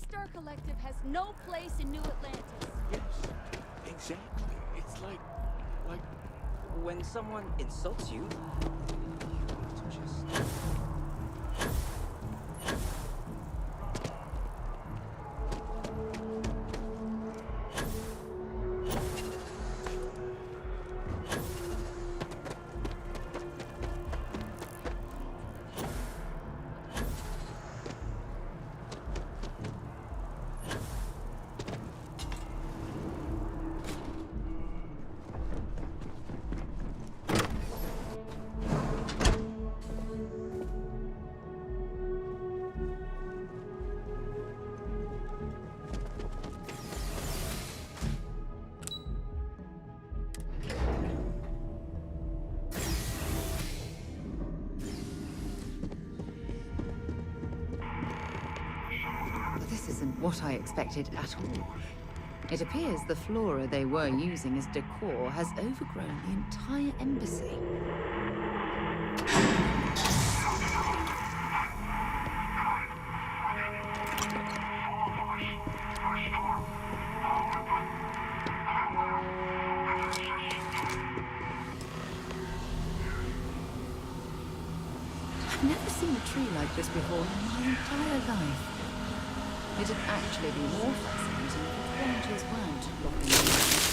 Star Collective has no place in New Atlantis. Yes, exactly. It's like... When someone insults you, you want to just... This isn't what I expected at all. It appears the flora they were using as decor has overgrown the entire embassy. I've never seen a tree like this before in my entire life. It'd actually be more fascinating if its branches weren't blocking the light.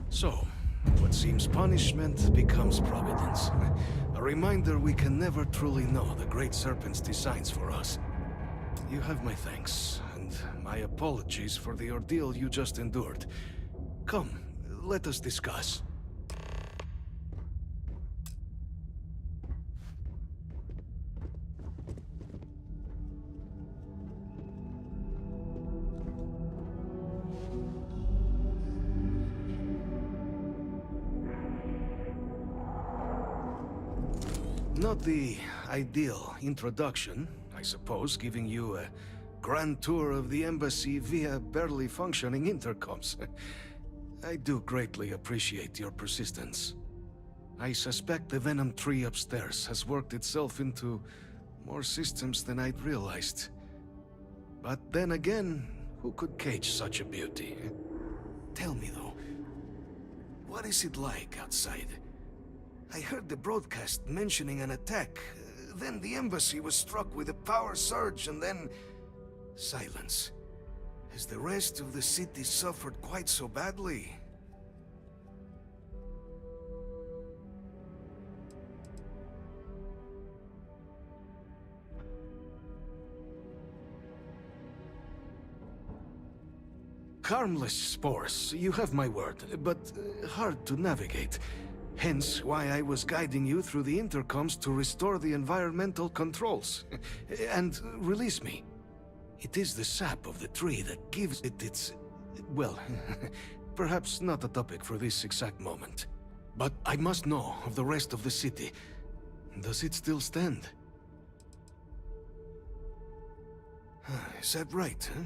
So, what seems punishment becomes providence. A reminder we can never truly know the Great Serpent's designs for us. You have my thanks, and my apologies for the ordeal you just endured. Come, let us discuss. Not the ideal introduction, I suppose, giving you a grand tour of the embassy via barely functioning intercoms. I do greatly appreciate your persistence. I suspect the Venom tree upstairs has worked itself into more systems than I'd realized. But then again, who could cage such a beauty? Tell me though, what is it like outside? I heard the broadcast mentioning an attack. Then the embassy was struck with a power surge and then... silence. Has the rest of the city suffered quite so badly? Harmless spores, you have my word, but hard to navigate. Hence why I was guiding you through the intercoms to restore the environmental controls. And release me. It is the sap of the tree that gives it its... well, perhaps not a topic for this exact moment. But I must know of the rest of the city. Does it still stand? Is that right, huh?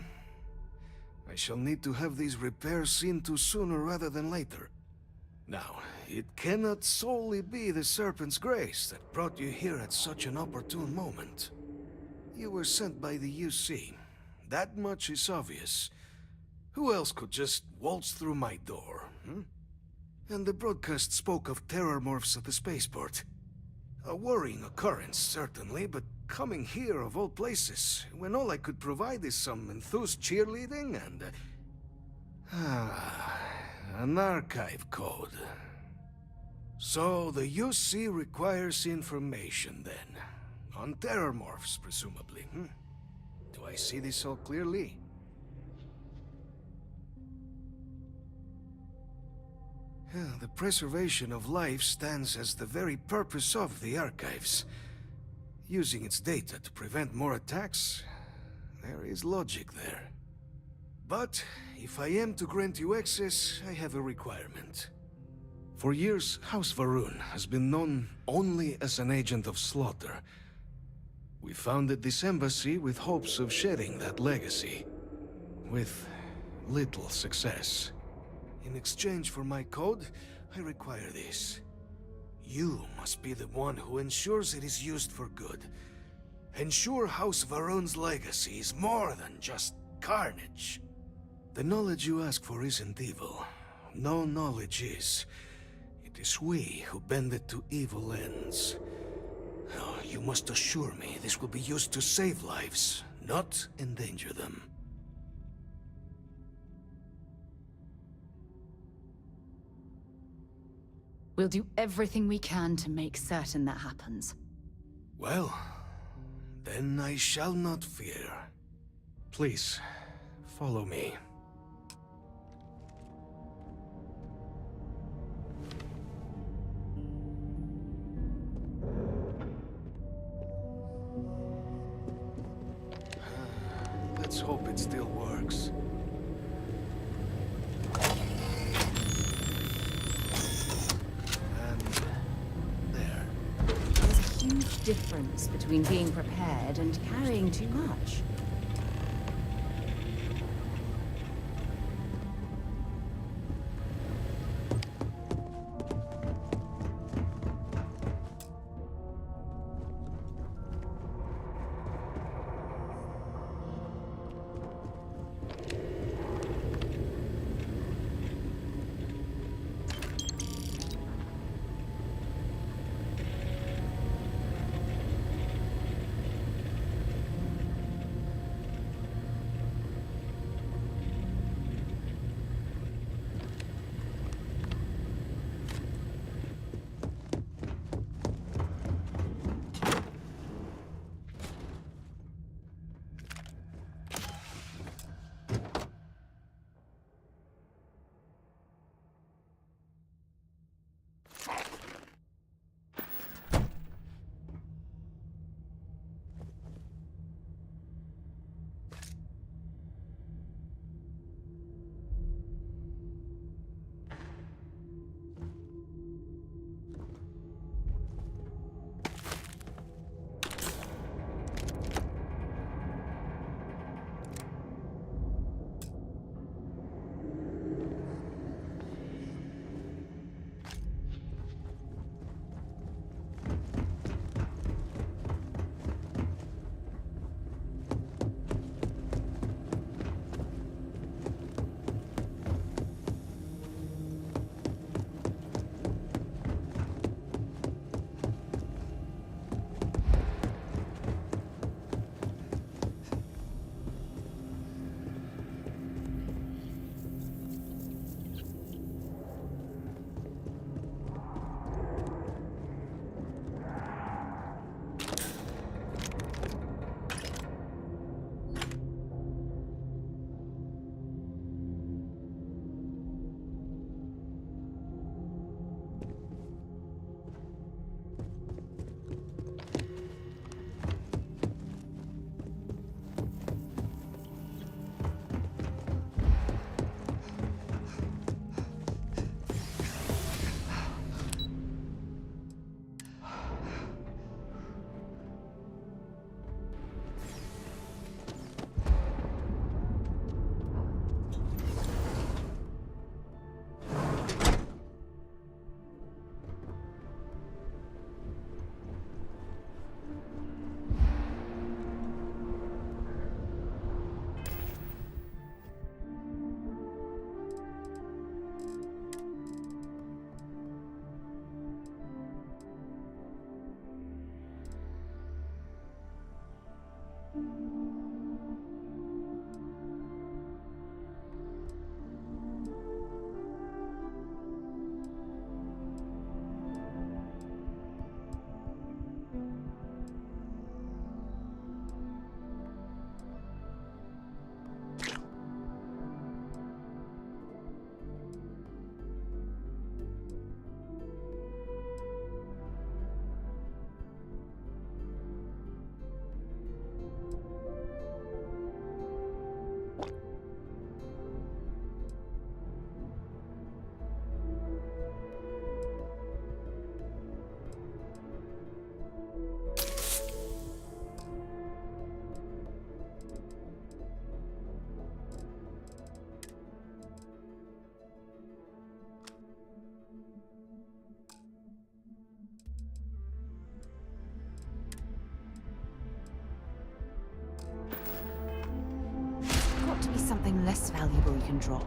I shall need to have these repairs seen to sooner rather than later. Now, it cannot solely be the Serpent's grace that brought you here at such an opportune moment. You were sent by the UC. That much is obvious. Who else could just waltz through my door, hmm? And the broadcast spoke of terror morphs at the spaceport. A worrying occurrence, certainly, but coming here of all places, when all I could provide is some enthused cheerleading and... an archive code. So the UC requires information, then. On terror morphs, presumably, hmm? Do I see this all clearly? The preservation of life stands as the very purpose of the archives. Using its data to prevent more attacks, there is logic there. But if I am to grant you access, I have a requirement. For years, House Varun has been known only as an agent of slaughter. We founded this embassy with hopes of shedding that legacy. With little success. In exchange for my code, I require this. You must be the one who ensures it is used for good. Ensure House Varun's legacy is more than just carnage. The knowledge you ask for isn't evil. No knowledge is. It is we who bend it to evil ends. Oh, you must assure me this will be used to save lives, not endanger them. We'll do everything we can to make certain that happens. Well, then I shall not fear. Please, follow me. Let's hope it still works. And there. There's a huge difference between being prepared and carrying too much. something less valuable you can drop.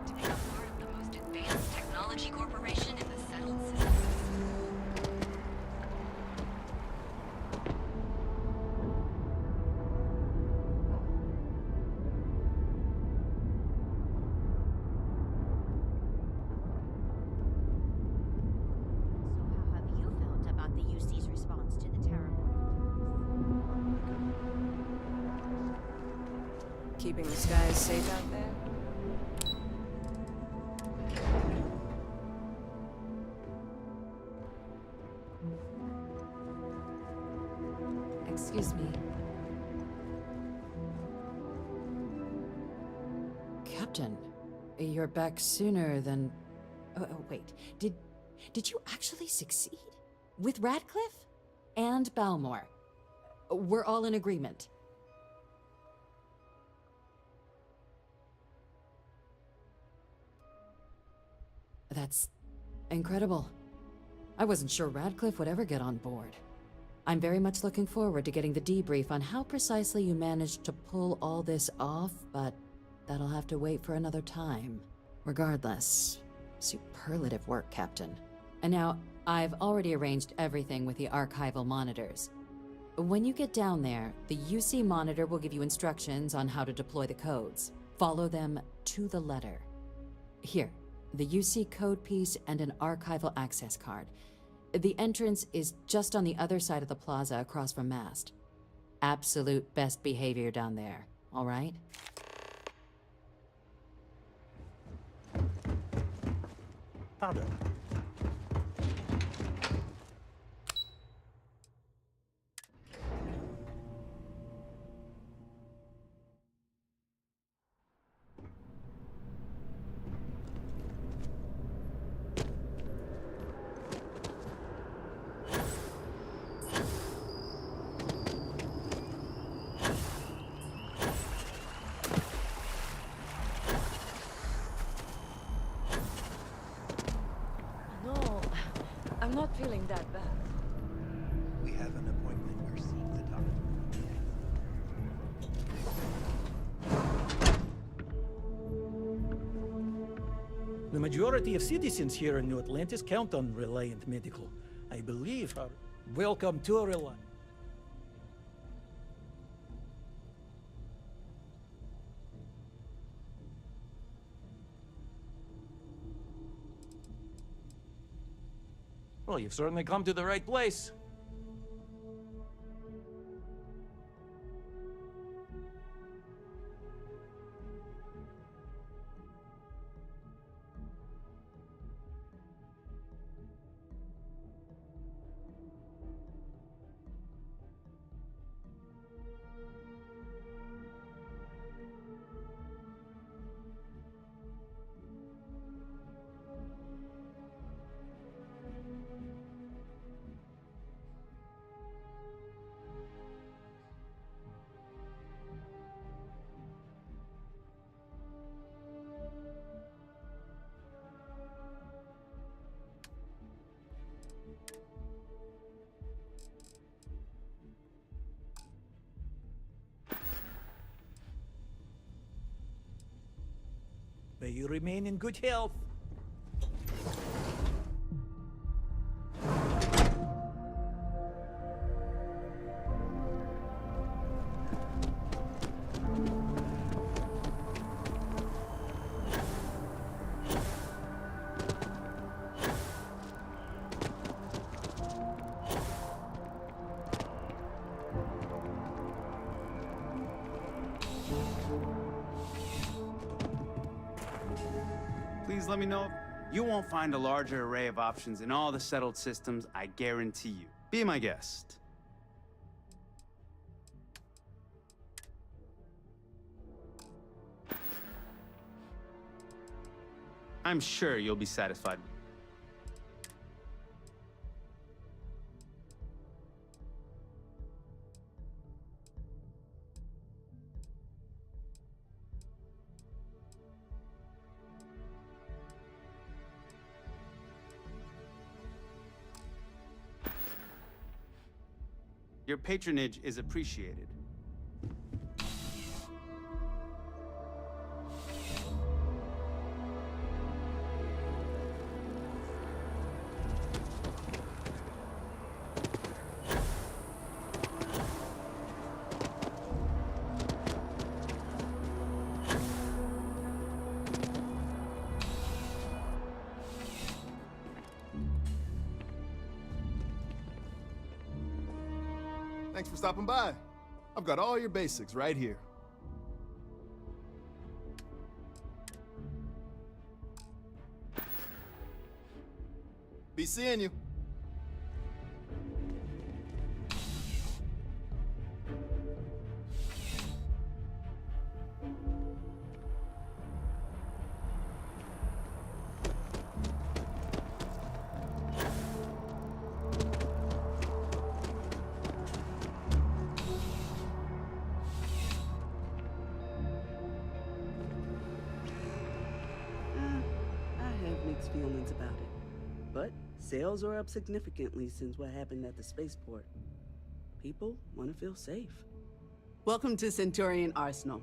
To become part of the most advanced technology corporation in the settled system. So how have you felt about the UC's response to the terror? Keeping the skies safe out there? Excuse me. Captain, you're back sooner than... Oh, wait. Did you actually succeed? With Radcliffe? And Balmore? We're all in agreement. That's incredible. I wasn't sure Radcliffe would ever get on board. I'm very much looking forward to getting the debrief on how precisely you managed to pull all this off, but that'll have to wait for another time. Regardless, superlative work, Captain. And now, I've already arranged everything with the archival monitors. When you get down there, the UC monitor will give you instructions on how to deploy the codes. Follow them to the letter. Here, the UC code piece and an archival access card. The entrance is just on the other side of the plaza across from Mast. Absolute best behavior down there, all right? Pardon. No, I'm not feeling that bad. We have an appointment or seat to talk. The majority of citizens here in New Atlantis count on Reliant Medical. I believe. Welcome to Reliant. Well, you've certainly come to the right place. May you remain in good health. Please let me know. You won't find a larger array of options in all the settled systems, I guarantee you. Be my guest. I'm sure you'll be satisfied. Your patronage is appreciated. Thanks for stopping by. I've got all your basics right here. Be seeing you. I have mixed feelings about it. But sales are up significantly since what happened at the spaceport. People want to feel safe. Welcome to Centurion Arsenal.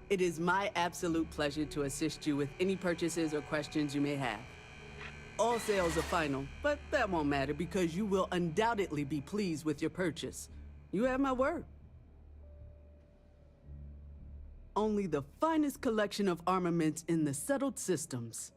It is my absolute pleasure to assist you with any purchases or questions you may have. All sales are final, but that won't matter because you will undoubtedly be pleased with your purchase. You have my word. Only the finest collection of armaments in the settled systems.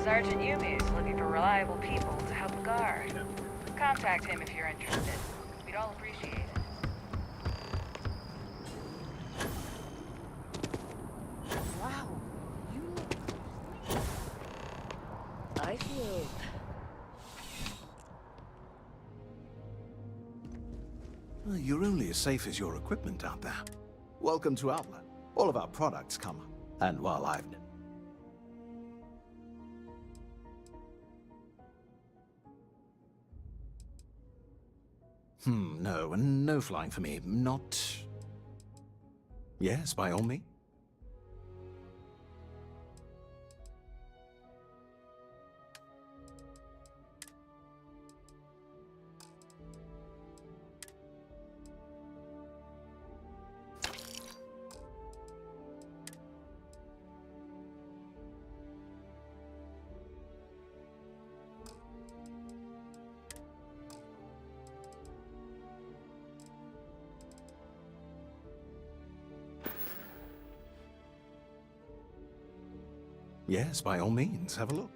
Sergeant Yumi is looking for reliable people to help the guard. Contact him if you're interested. We'd all appreciate it. Wow. I feel... Well, you're only as safe as your equipment out there. Welcome to Outlet. All of our products come. And while I've... No, no flying for me. Not... Yes, by all means. Yes, by all means, have a look.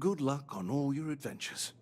Good luck on all your adventures.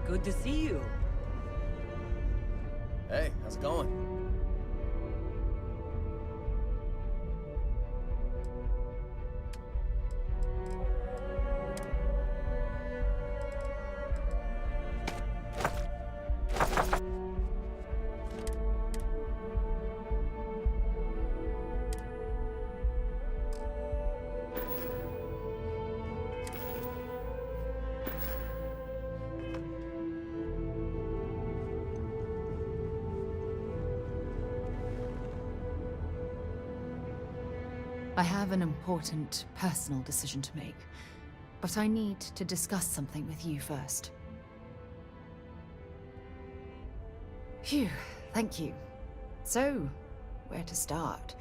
Good to see you. Hey, how's it going? I have an important personal decision to make, but I need to discuss something with you first. Phew, thank you. So, where to start?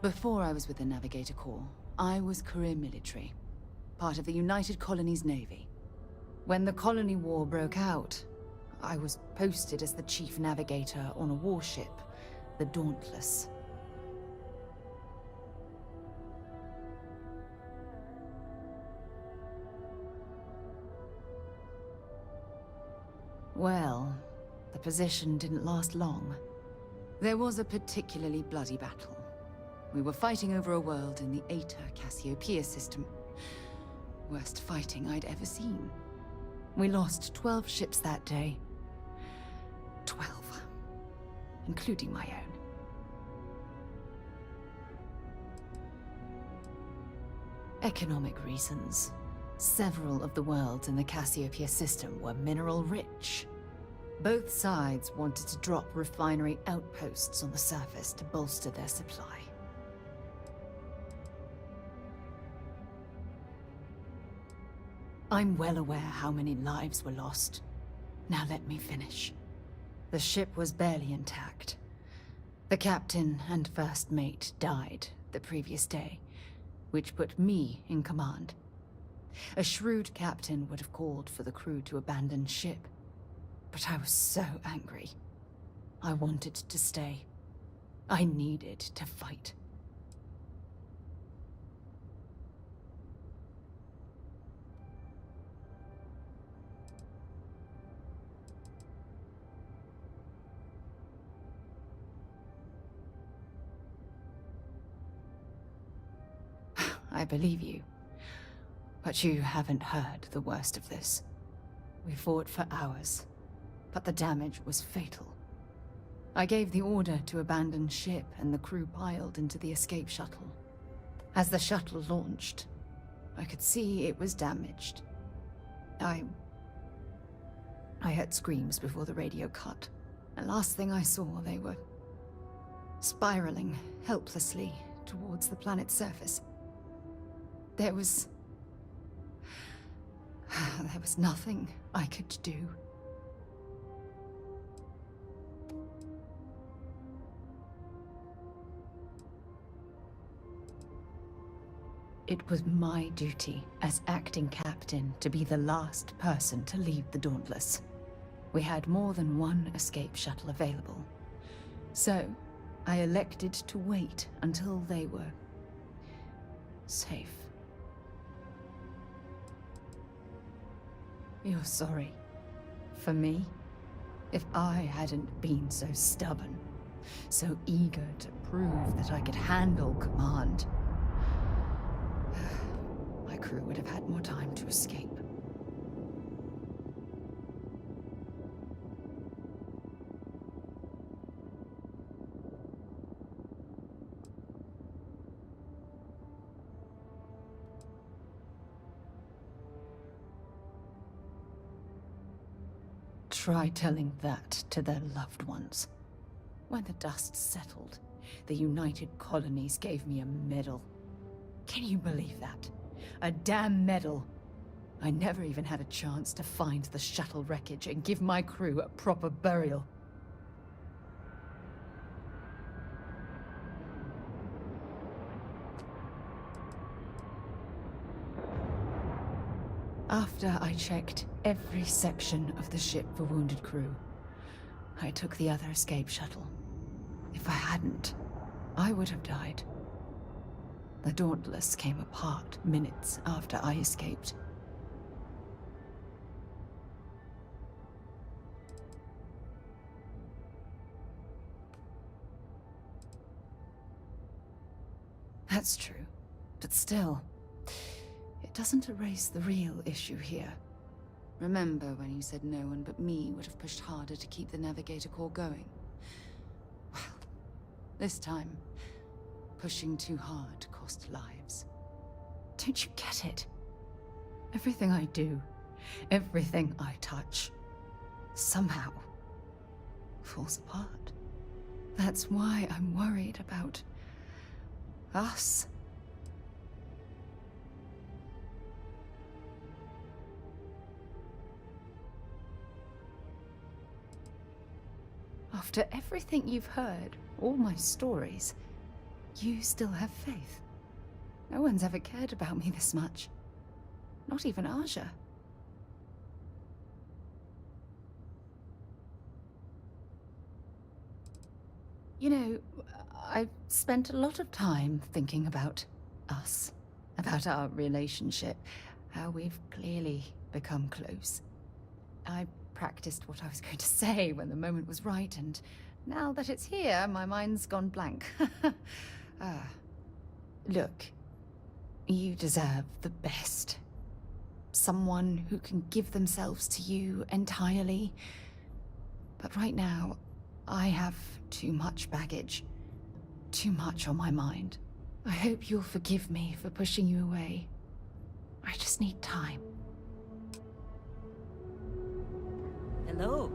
Before I was with the Navigator Corps, I was career military, part of the United Colonies Navy. When the Colony War broke out, I was posted as the chief navigator on a warship, the Dauntless. Well, the position didn't last long. There was a particularly bloody battle. We were fighting over a world in the Eta Cassiopeia system. Worst fighting I'd ever seen. We lost 12 ships that day. 12. Including my own. Economic reasons. Several of the worlds in the Cassiopeia system were mineral rich. Both sides wanted to drop refinery outposts on the surface to bolster their supply. I'm well aware how many lives were lost. Now let me finish. The ship was barely intact. The captain and first mate died the previous day, which put me in command. A shrewd captain would have called for the crew to abandon ship. But I was so angry. I wanted to stay. I needed to fight. I believe you. But you haven't heard the worst of this. We fought for hours, but the damage was fatal. I gave the order to abandon ship and the crew piled into the escape shuttle. As the shuttle launched, I could see it was damaged. I heard screams before the radio cut. The last thing I saw, they were spiraling helplessly towards the planet's surface. There was nothing I could do. It was my duty as acting captain to be the last person to leave the Dauntless. We had more than one escape shuttle available. So, I elected to wait until they were safe. You're sorry. For me? If I hadn't been so stubborn, so eager to prove that I could handle command, my crew would have had more time to escape. Try telling that to their loved ones. When the dust settled, the United Colonies gave me a medal. Can you believe that? A damn medal! I never even had a chance to find the shuttle wreckage and give my crew a proper burial. After I checked every section of the ship for wounded crew, I took the other escape shuttle. If I hadn't, I would have died. The Dauntless came apart minutes after I escaped. That's true, but still, it doesn't erase the real issue here. Remember when you said no one but me would have pushed harder to keep the Navigator Corps going? Well, this time, pushing too hard cost lives. Don't you get it? Everything I do, everything I touch, somehow falls apart. That's why I'm worried about us. After everything you've heard, all my stories, you still have faith. No one's ever cared about me this much. Not even Aja. You know, I've spent a lot of time thinking about us, about our relationship, how we've clearly become close. I practiced what I was going to say when the moment was right, and now that it's here, my mind's gone blank. Look, you deserve the best. Someone who can give themselves to you entirely. But right now, I have too much baggage. Too much on my mind. I hope you'll forgive me for pushing you away. I just need time. Hello.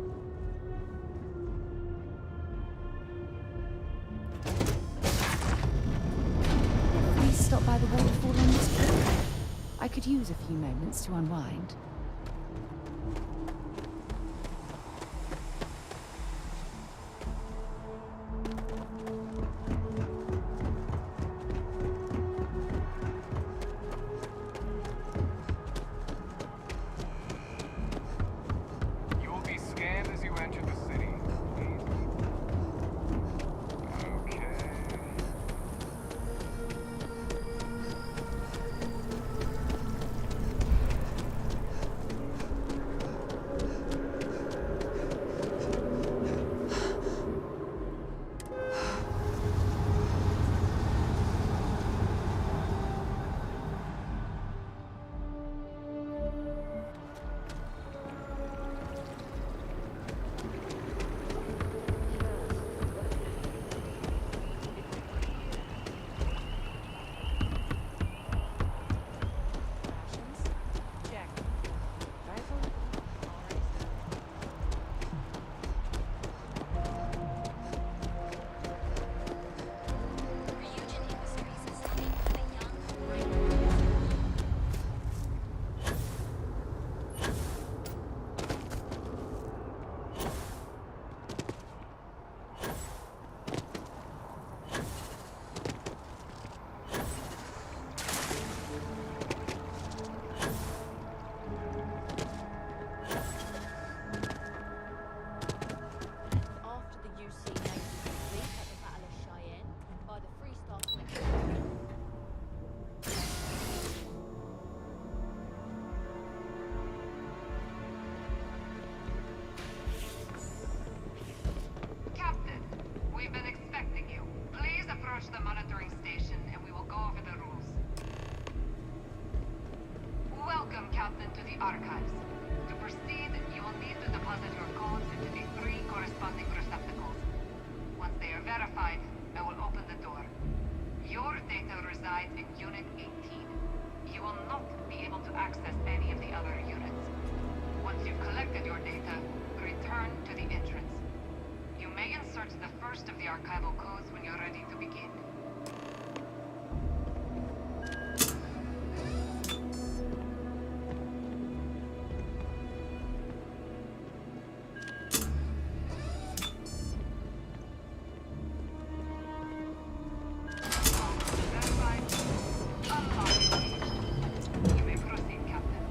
Please stop by the waterfall on this trip. I could use a few moments to unwind. resides in Unit 18. You will not be able to access any of the other units. Once you've collected your data, return to the entrance. You may insert the first of the archival codes when you're ready to begin. You may proceed, Captain.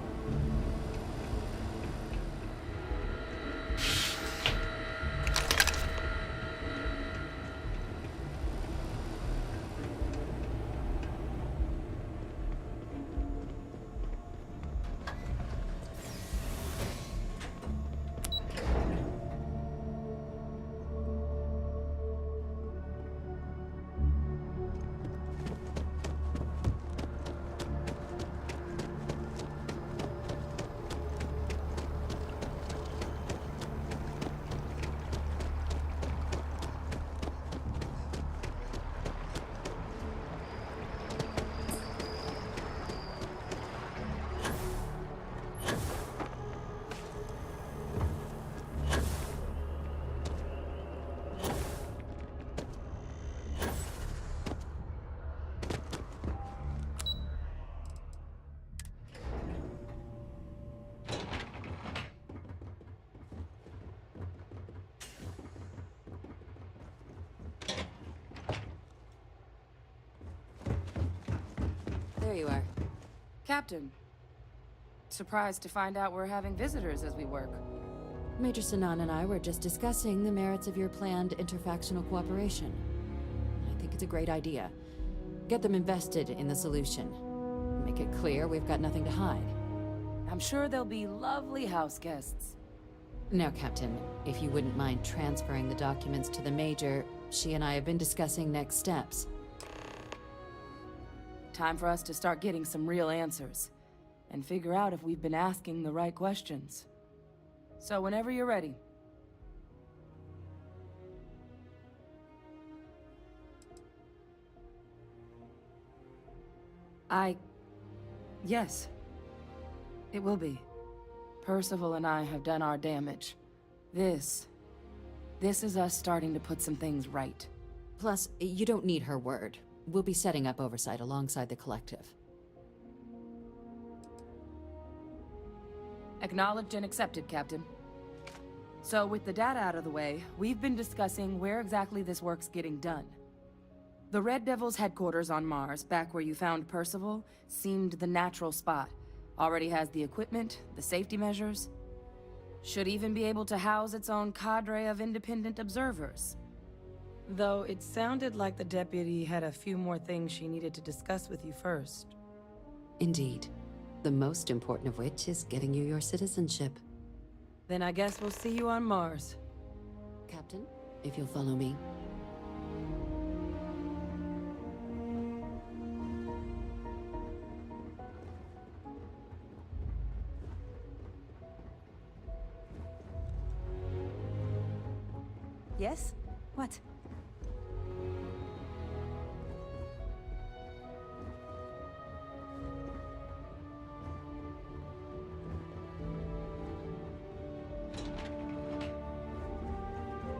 There you are. Captain. Surprised to find out we're having visitors as we work. Major Sinan and I were just discussing the merits of your planned interfactional cooperation. I think it's a great idea. Get them invested in the solution. Make it clear we've got nothing to hide. I'm sure they'll be lovely house guests. Now, Captain, if you wouldn't mind transferring the documents to the Major, she and I have been discussing next steps. Time for us to start getting some real answers. And figure out if we've been asking the right questions. So whenever you're ready. Yes. It will be. Percival and I have done our damage. This is us starting to put some things right. Plus, you don't need her word. We'll be setting up oversight alongside the collective. Acknowledged and accepted, Captain. So with the data out of the way, we've been discussing where exactly this work's getting done. The Red Devil's headquarters on Mars, back where you found Percival, seemed the natural spot. Already has the equipment, the safety measures. Should even be able to house its own cadre of independent observers. Though it sounded like the deputy had a few more things she needed to discuss with you first. Indeed. The most important of which is getting you your citizenship. Then I guess we'll see you on Mars. Captain, if you'll follow me. Yes? What?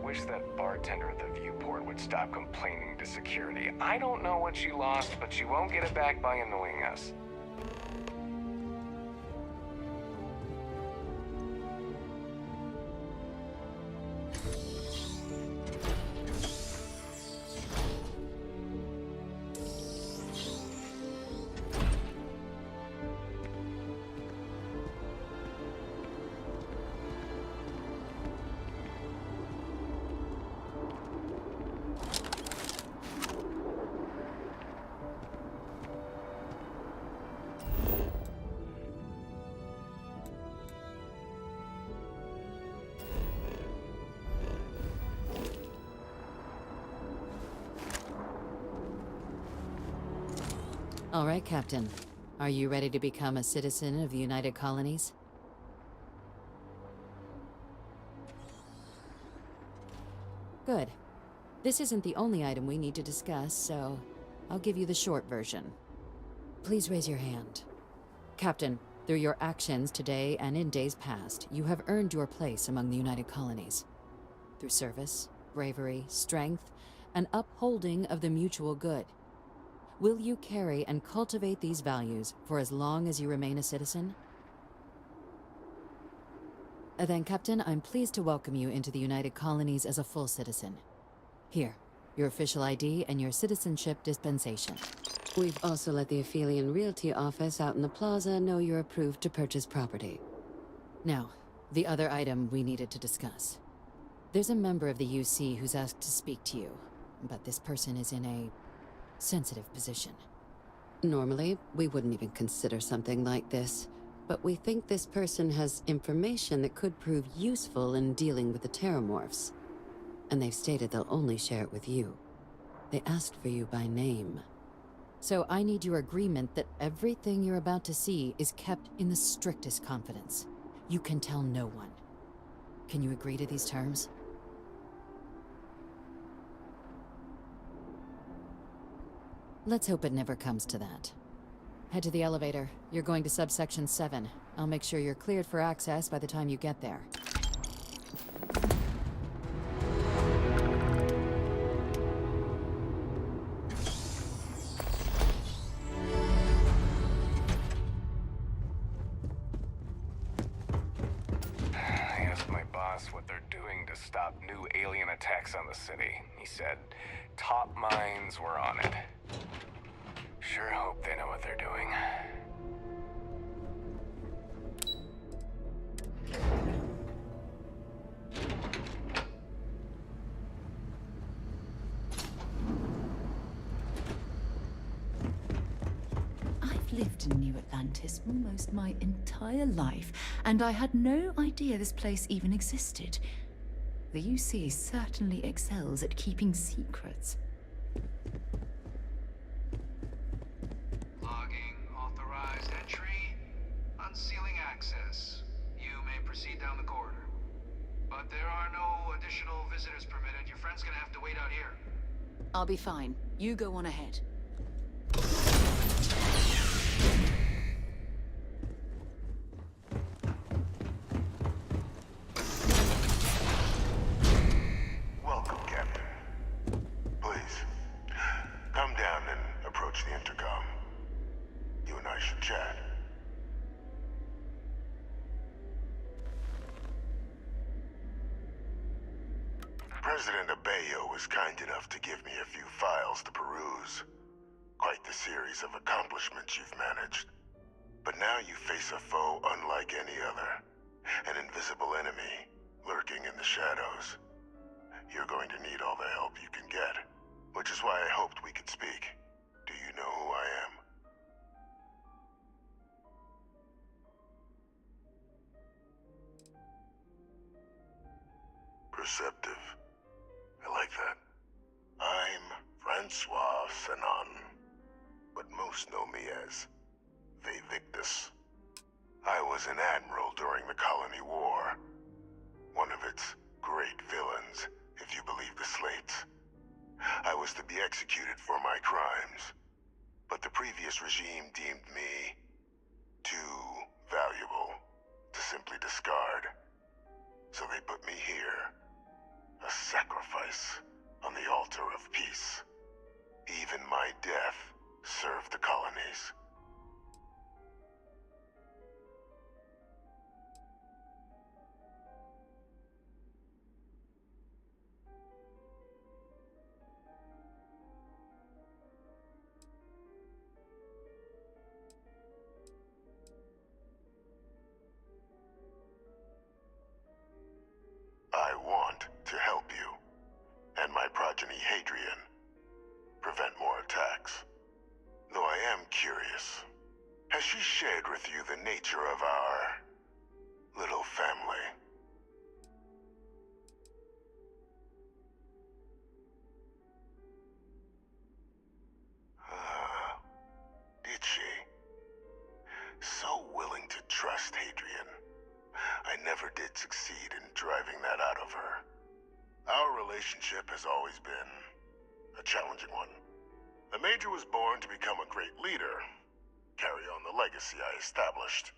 Wish that bartender at the viewport would stop complaining to security. I don't know what she lost, but she won't get it back by annoying us. All right, Captain. Are you ready to become a citizen of the United Colonies? Good. This isn't the only item we need to discuss, so I'll give you the short version. Please raise your hand. Captain, through your actions today and in days past, you have earned your place among the United Colonies. Through service, bravery, strength, and upholding of the mutual good. Will you carry and cultivate these values for as long as you remain a citizen? Then, Captain, I'm pleased to welcome you into the United Colonies as a full citizen. Here, your official ID and your citizenship dispensation. We've also let the Aphelion Realty office out in the plaza know you're approved to purchase property. Now, the other item we needed to discuss. There's a member of the UC who's asked to speak to you, but this person is in a sensitive position. Normally, we wouldn't even consider something like this, but we think this person has information that could prove useful in dealing with the Terramorphs. And they've stated they'll only share it with you. They asked for you by name. So I need your agreement that everything you're about to see is kept in the strictest confidence. You can tell no one. Can you agree to these terms? Let's hope it never comes to that. Head to the elevator. You're going to subsection 7. I'll make sure you're cleared for access by the time you get there. I asked my boss what they're doing to stop new alien attacks on the city. He said top minds were on it. Sure hope they know what they're doing. I've lived in New Atlantis almost my entire life, and I had no idea this place even existed. The UC certainly excels at keeping secrets. Logging authorized entry. Unsealing access. You may proceed down the corridor. But there are no additional visitors permitted. Your friend's gonna have to wait out here. I'll be fine. You go on ahead. Welcome, Captain. Please, come down and approach the intercom. You and I should chat. President Abeyo was kind enough to give me a few files to peruse. Quite the series of accomplishments you've managed. But now you face a foe unlike any other. An invisible enemy, lurking in the shadows. You're going to need all the help you can get. Which is why I hoped we could speak. Do you know who I am? Perceptive. I like that. I'm Francois Sanon, but most know me as Vivictus. I was an admiral during the Colony War. One of its great villains, if you believe the slates. I was to be executed for my crimes, but the previous regime deemed me too valuable to simply discard. So they put me here, a sacrifice on the altar of peace. Even my death served the colonies. I want to help you, and my progeny Hadrian, prevent more attacks. Though I am curious, has she shared with you the nature of our little family? Did she? So willing to trust Hadrian. I never did succeed in driving that out of her. Our relationship has always been a challenging one. The Major was born to become a great leader, carry on the legacy I established,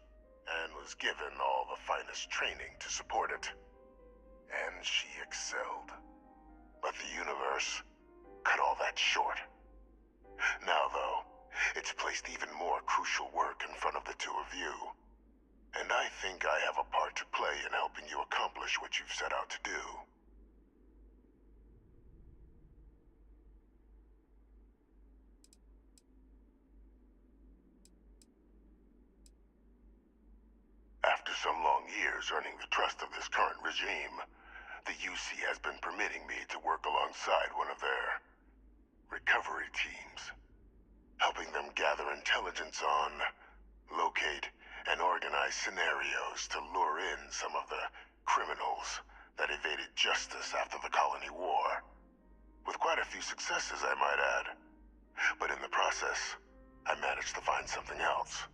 and was given all the finest training to support it. And she excelled. But the universe cut all that short. Now, though, it's placed even more crucial work in front of the two of you. And I think I have a part to play in helping you accomplish what you've set out to do. After some long years earning the trust of this current regime, the UC has been permitting me to work alongside one of their recovery teams, helping them gather intelligence on, locate, and organize scenarios to lure in some of the criminals that evaded justice after the colony war. With quite a few successes, I might add. But in the process, I managed to find something else.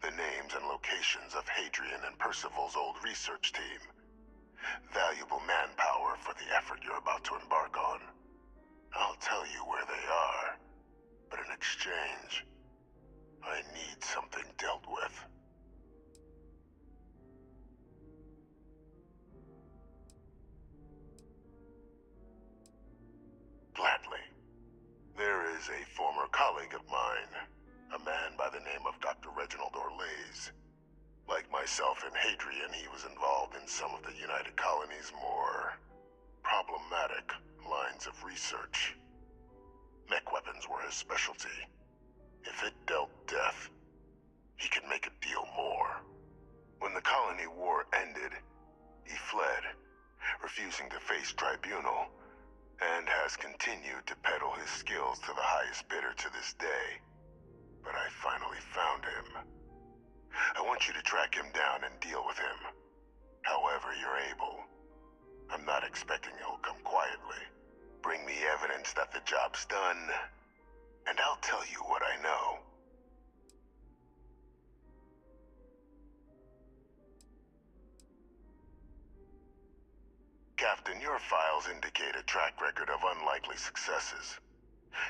The names and locations of Hadrian and Percival's old research team. Valuable manpower for the effort you're about to embark on. I'll tell you where they are, but in exchange, I need something dealt with. Gladly. There is a former colleague of mine, a man by the name of Dr. Reginald Orlaise. Like myself and Hadrian, he was involved in some of the United Colony's more problematic lines of research. Mech weapons were his specialty. If it dealt death, he could make a deal more. When the colony war ended, he fled, refusing to face tribunal, and has continued to peddle his skills to the highest bidder to this day. But I finally found him. I want you to track him down and deal with him, however you're able. I'm not expecting he'll come quietly. Bring me evidence that the job's done, and I'll tell you what I know. Captain, your files indicate a track record of unlikely successes.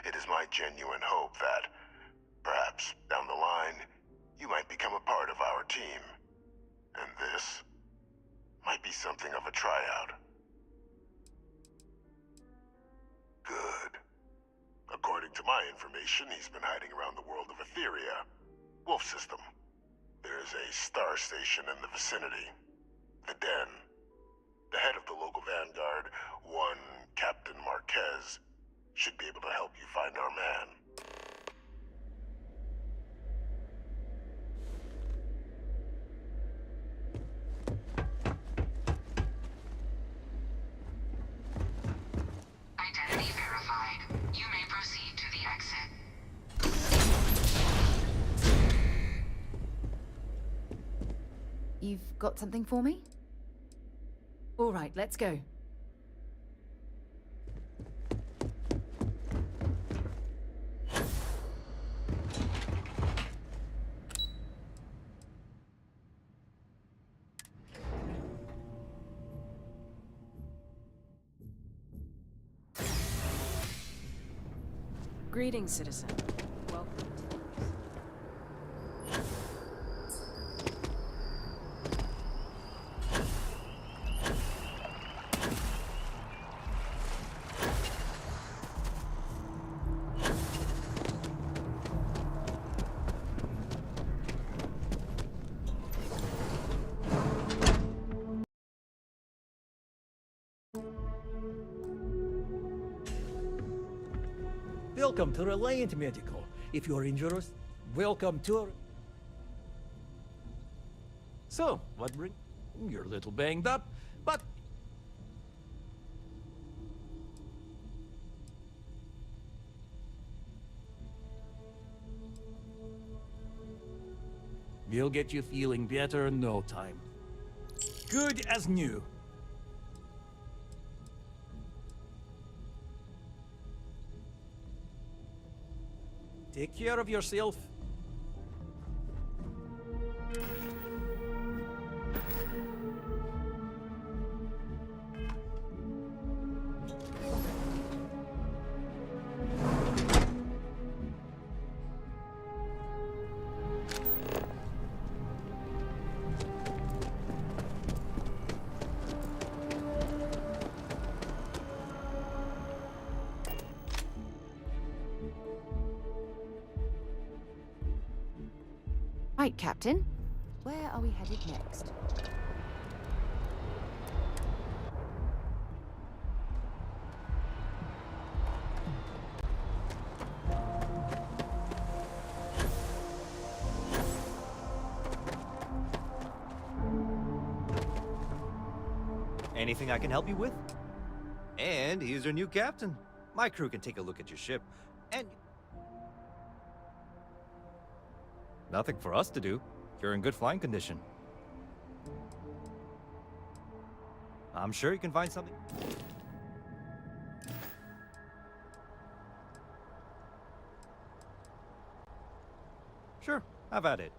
It is my genuine hope that, perhaps down the line, you might become a part of our team. And this might be something of a tryout. Good. According to my information, he's been hiding around the world of Etheria. Wolf system. There's a star station in the vicinity. The Den. The head of the local vanguard, one Captain Marquez, should be able to help you find our man. Identity verified. You may proceed to the exit. You've got something for me? All right, let's go. Greetings, citizen. Welcome to Welcome to Reliant Medical. If you're injured, welcome to... So, what bring... You're a little banged up, but... We'll get you feeling better in no time. Good as new. Take care of yourself. Right, Captain. Where are we headed next? Anything I can help you with? And here's your new captain. My crew can take a look at your ship. And... nothing for us to do. You're in good flying condition. I'm sure you can find something. Sure, have at it.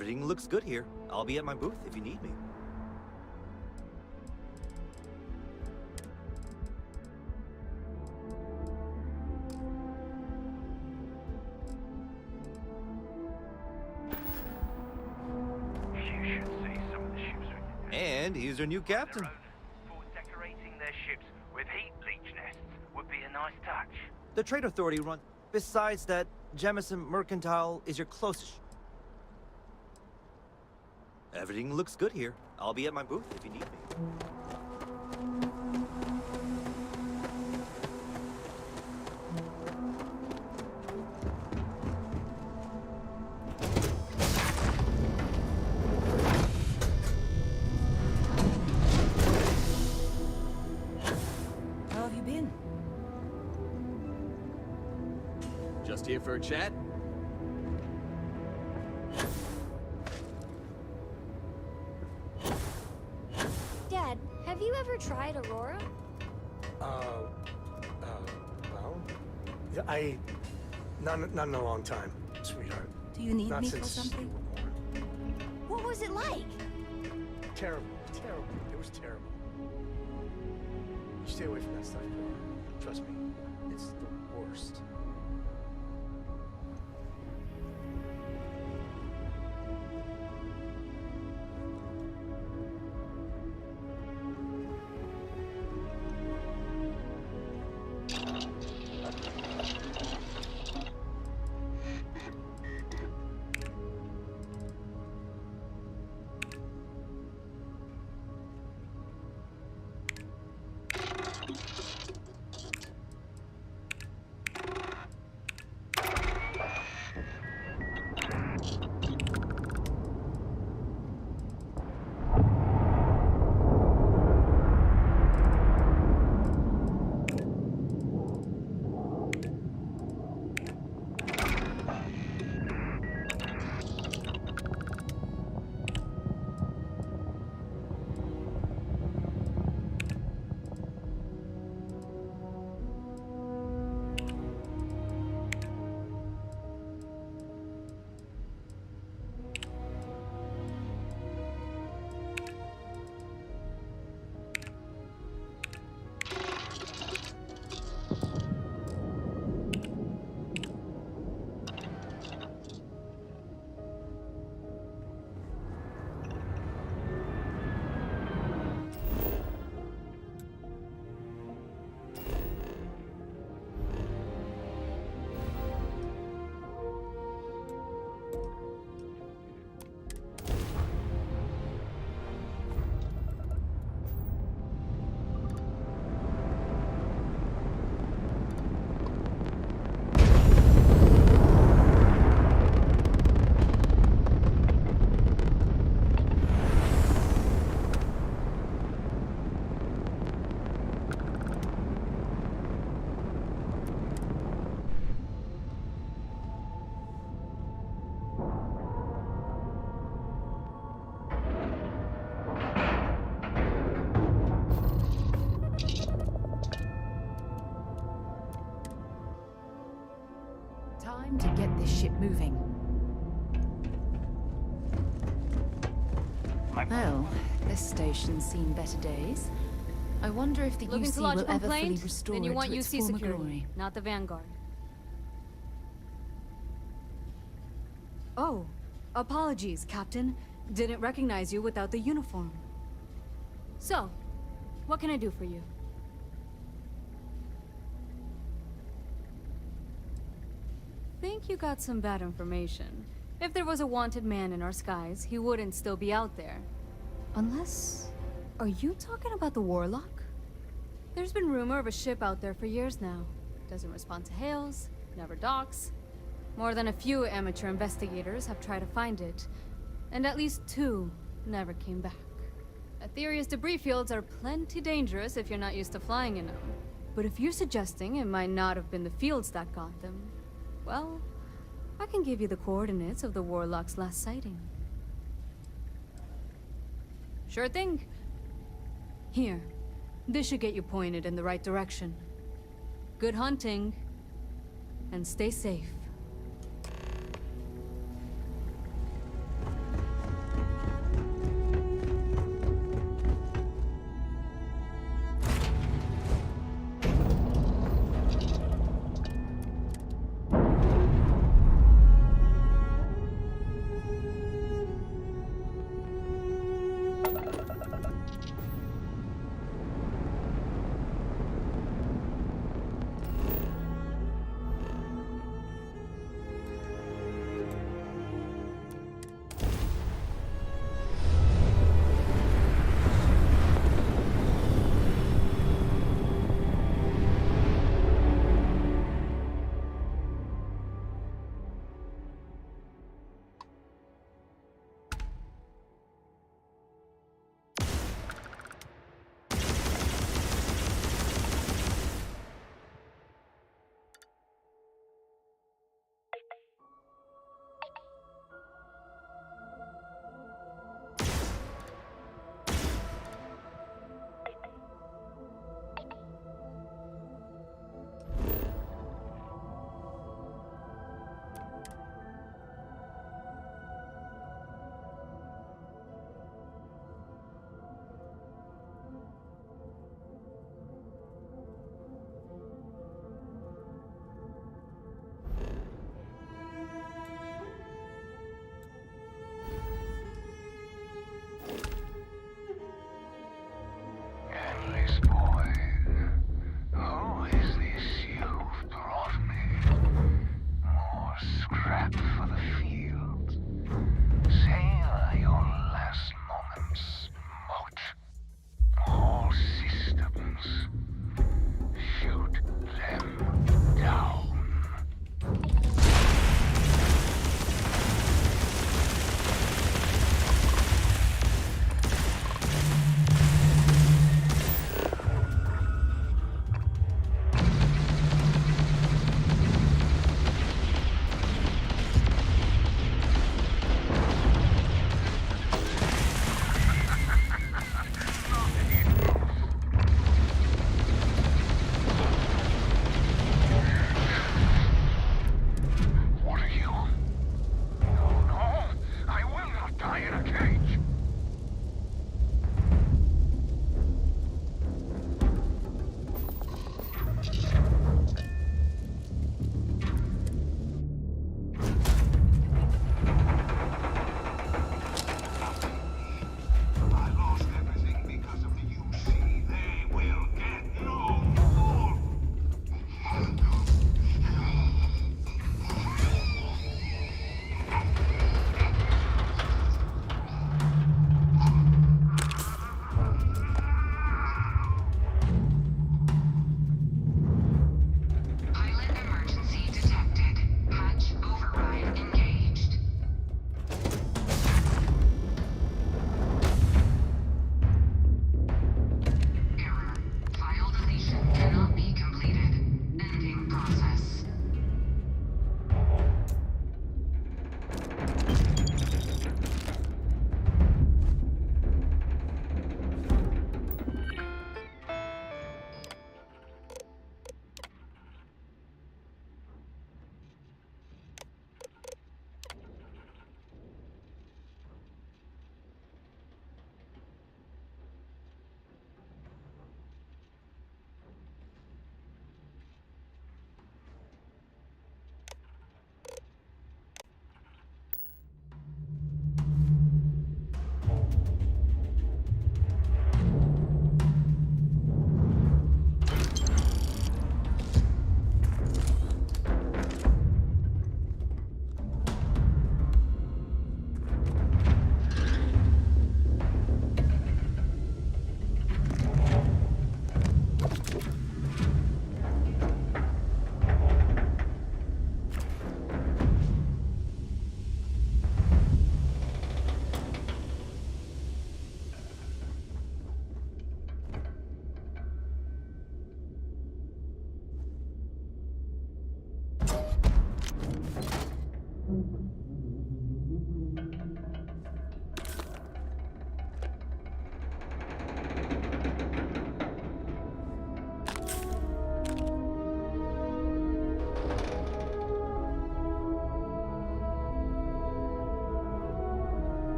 Everything looks good here. I'll be at my booth if you need me. You should see some of the ships we And here's our new captain. thought decorating their ships with heat leech nests would be a nice touch. The Trade Authority runs. Besides that, Jemison Mercantile is your closest. Everything looks good here. I'll be at my booth if you need me. How have you been? Just here for a chat? Dad, have you ever tried Aurora? Well, yeah, not in a long time, sweetheart. Do you need Not me for since something? you were born. What was it like? Terrible, terrible. It was terrible. You stay away from that stuff, Cora. Trust me, it's the worst. Time to get this ship moving. Well, this station's seen better days. I wonder if the Looking UC to lodge a will ever fully complaint? restore Then you it want to its UC former security, glory. not the Vanguard. Oh, apologies, Captain. Didn't recognize you without the uniform. So, what can I do for you? Think you got some bad information. If there was a wanted man in our skies, he wouldn't still be out there. Unless... Are you talking about the Warlock? There's been rumor of a ship out there for years now. Doesn't respond to hails, never docks. More than a few amateur investigators have tried to find it, and at least 2 never came back. Aetherius debris fields are plenty dangerous if you're not used to flying in them. But if you're suggesting it might not have been the fields that got them, well, I can give you the coordinates of the Warlock's last sighting. Sure thing. Here, this should get you pointed in the right direction. Good hunting, and stay safe.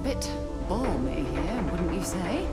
bit balmy here, wouldn't you say?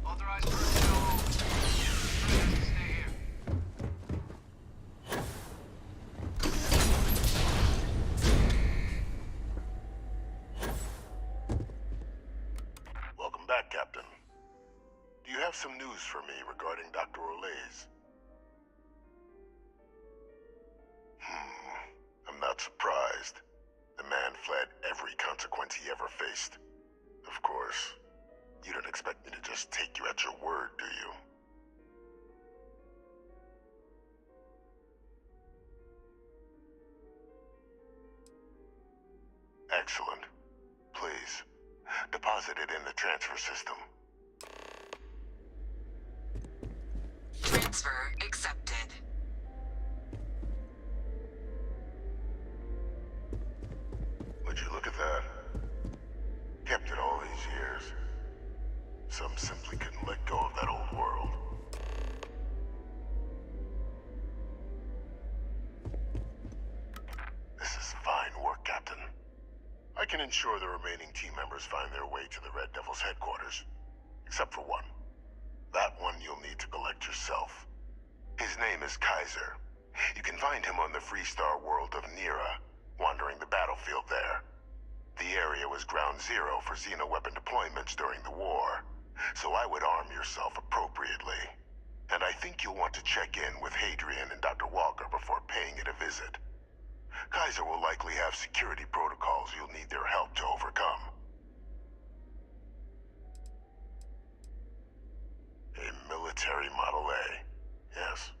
Authorized personnel. Stay here. Welcome back, Captain. Do you have some news for me regarding Dr. Olays? I'm not surprised. The man fled every consequence he ever faced. Of course, you don't expect me to just take you at your word, do you? Excellent. Please, deposit it in the transfer system. Transfer accepted. Would you look at that? Kept it all these years. Some simply couldn't let go of that old world. This is fine work, Captain. I can ensure the remaining team members find their way to the Red Devil's headquarters. Except for one. That one you'll need to collect yourself. His name is Kaiser. You can find him on the Freestar world of Nira, wandering the battlefield there. The area was ground zero for xeno-weapon deployments during the war, so I would arm yourself appropriately. And I think you'll want to check in with Hadrian and Dr. Walker before paying it a visit. Kaiser will likely have security protocols you'll need their help to overcome. A military Model A, yes.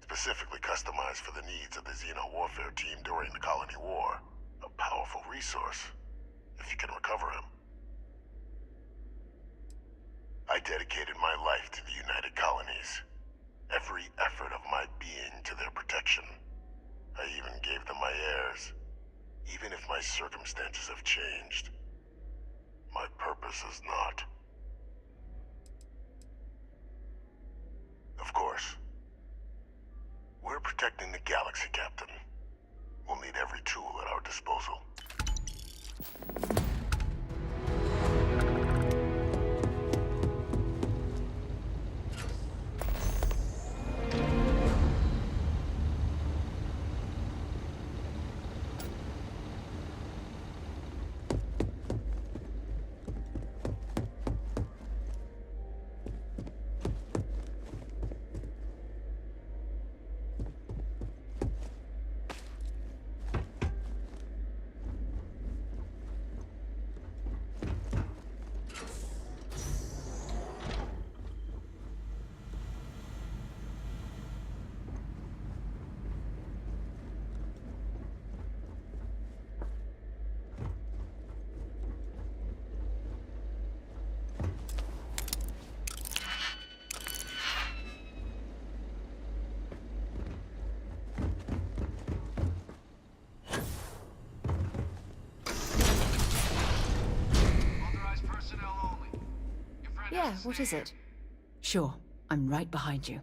Specifically customized for the needs of the Xeno warfare team during the Colony War. A powerful resource, if you can recover him. I dedicated my life to the United Colonies. Every effort of my being to their protection. I even gave them my heirs. Even if my circumstances have changed, my purpose is not. Of course. We're protecting the galaxy, Captain. We'll need every tool at our disposal. Yeah, what is it? Sure, I'm right behind you.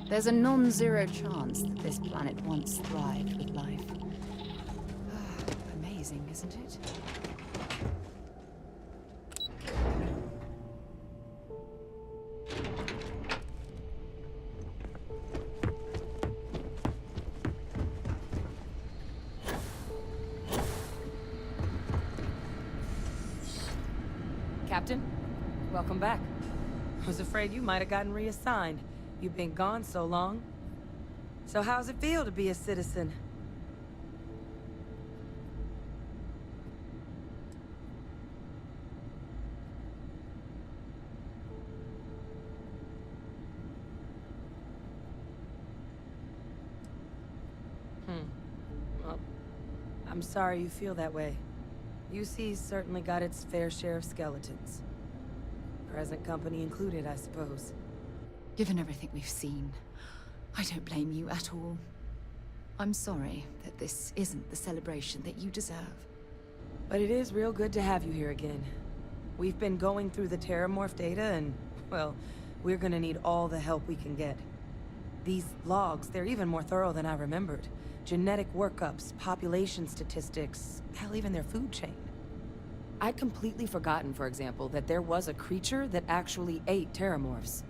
There's a non-zero chance that this planet once thrived with life. Amazing, isn't it? Captain, welcome back. I was afraid you might have gotten reassigned. You've been gone so long. So how's it feel to be a citizen? Well, I'm sorry you feel that way. UC's certainly got its fair share of skeletons. Present company included, I suppose. Given everything we've seen, I don't blame you at all. I'm sorry that this isn't the celebration that you deserve. But it is real good to have you here again. We've been going through the Terramorph data and, well, we're gonna need all the help we can get. These logs, they're even more thorough than I remembered. Genetic workups, population statistics, hell, even their food chain. I'd completely forgotten, for example, that there was a creature that actually ate Terramorphs.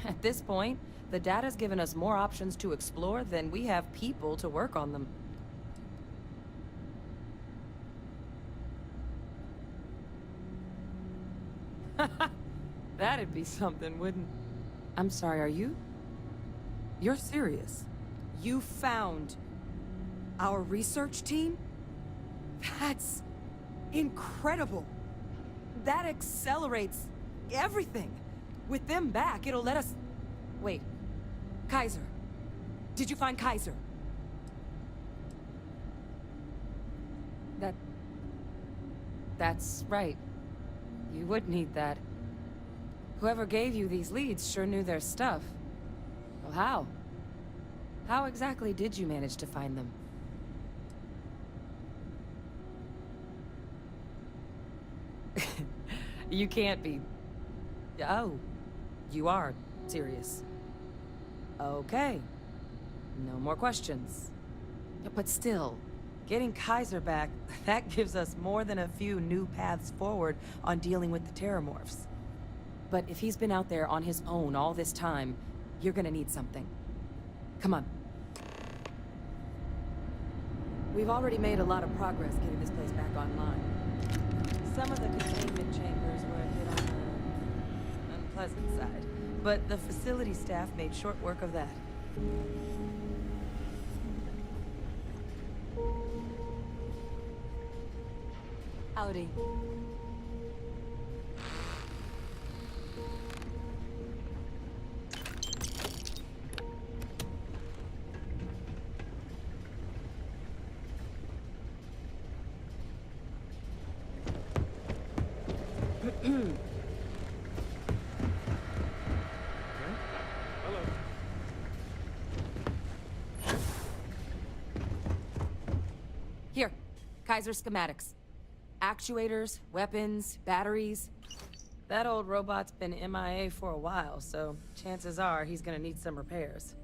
At this point, the data's given us more options to explore than we have people to work on them. That'd be something, wouldn't... I'm sorry, are you? You're serious? You found our research team? That's incredible. That accelerates everything. With them back, it'll let us... Wait. Kaiser. Did you find Kaiser? That's right. You would need that. Whoever gave you these leads sure knew their stuff. Well, how? How exactly did you manage to find them? You can't be... Oh, you are serious. Okay. No more questions. But still, getting Kaiser back, that gives us more than a few new paths forward on dealing with the Terramorphs. But if he's been out there on his own all this time, you're gonna need something. Come on. We've already made a lot of progress getting this place back online. Some of the containment chambers were a bit on the unpleasant side, but the facility staff made short work of that. Howdy. Here, Kaiser schematics. Actuators, weapons, batteries. That old robot's been MIA for a while, so chances are he's gonna need some repairs.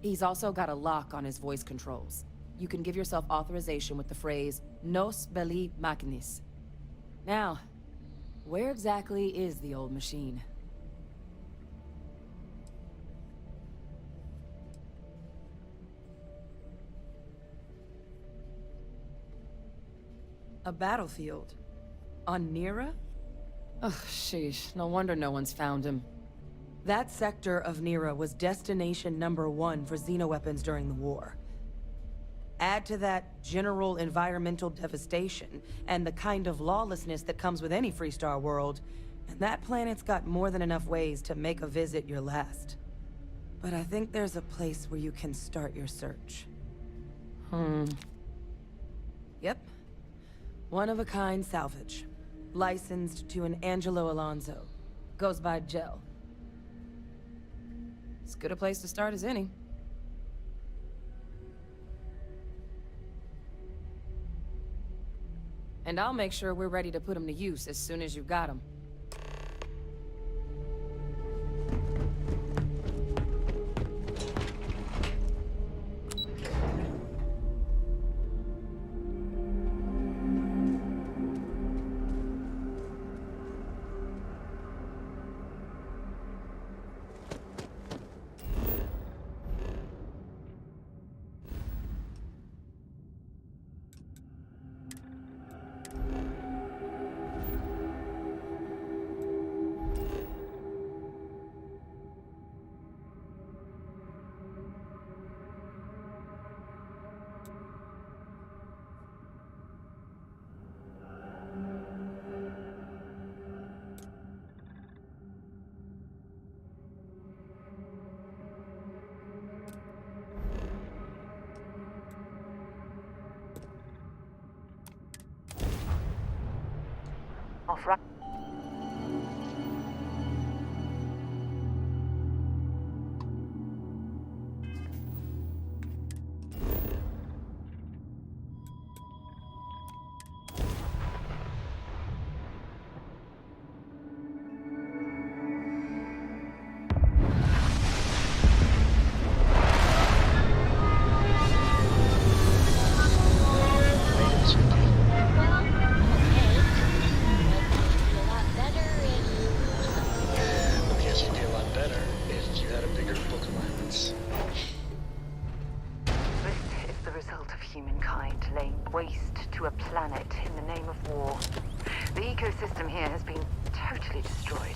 He's also got a lock on his voice controls. You can give yourself authorization with the phrase, Nos belli machinis. Now, where exactly is the old machine? A battlefield? On Nira? Ugh, sheesh. No wonder no one's found him. That sector of Nira was destination #1 for xenoweapons during the war. Add to that general environmental devastation, and the kind of lawlessness that comes with any Freestar world, and that planet's got more than enough ways to make a visit your last. But I think there's a place where you can start your search. Yep. One-of-a-kind salvage. Licensed to an Angelo Alonso. Goes by Gel. As good a place to start as any. And I'll make sure we're ready to put him to use as soon as you've got him. off, right? Humankind laying waste to a planet in the name of war. The ecosystem here has been totally destroyed.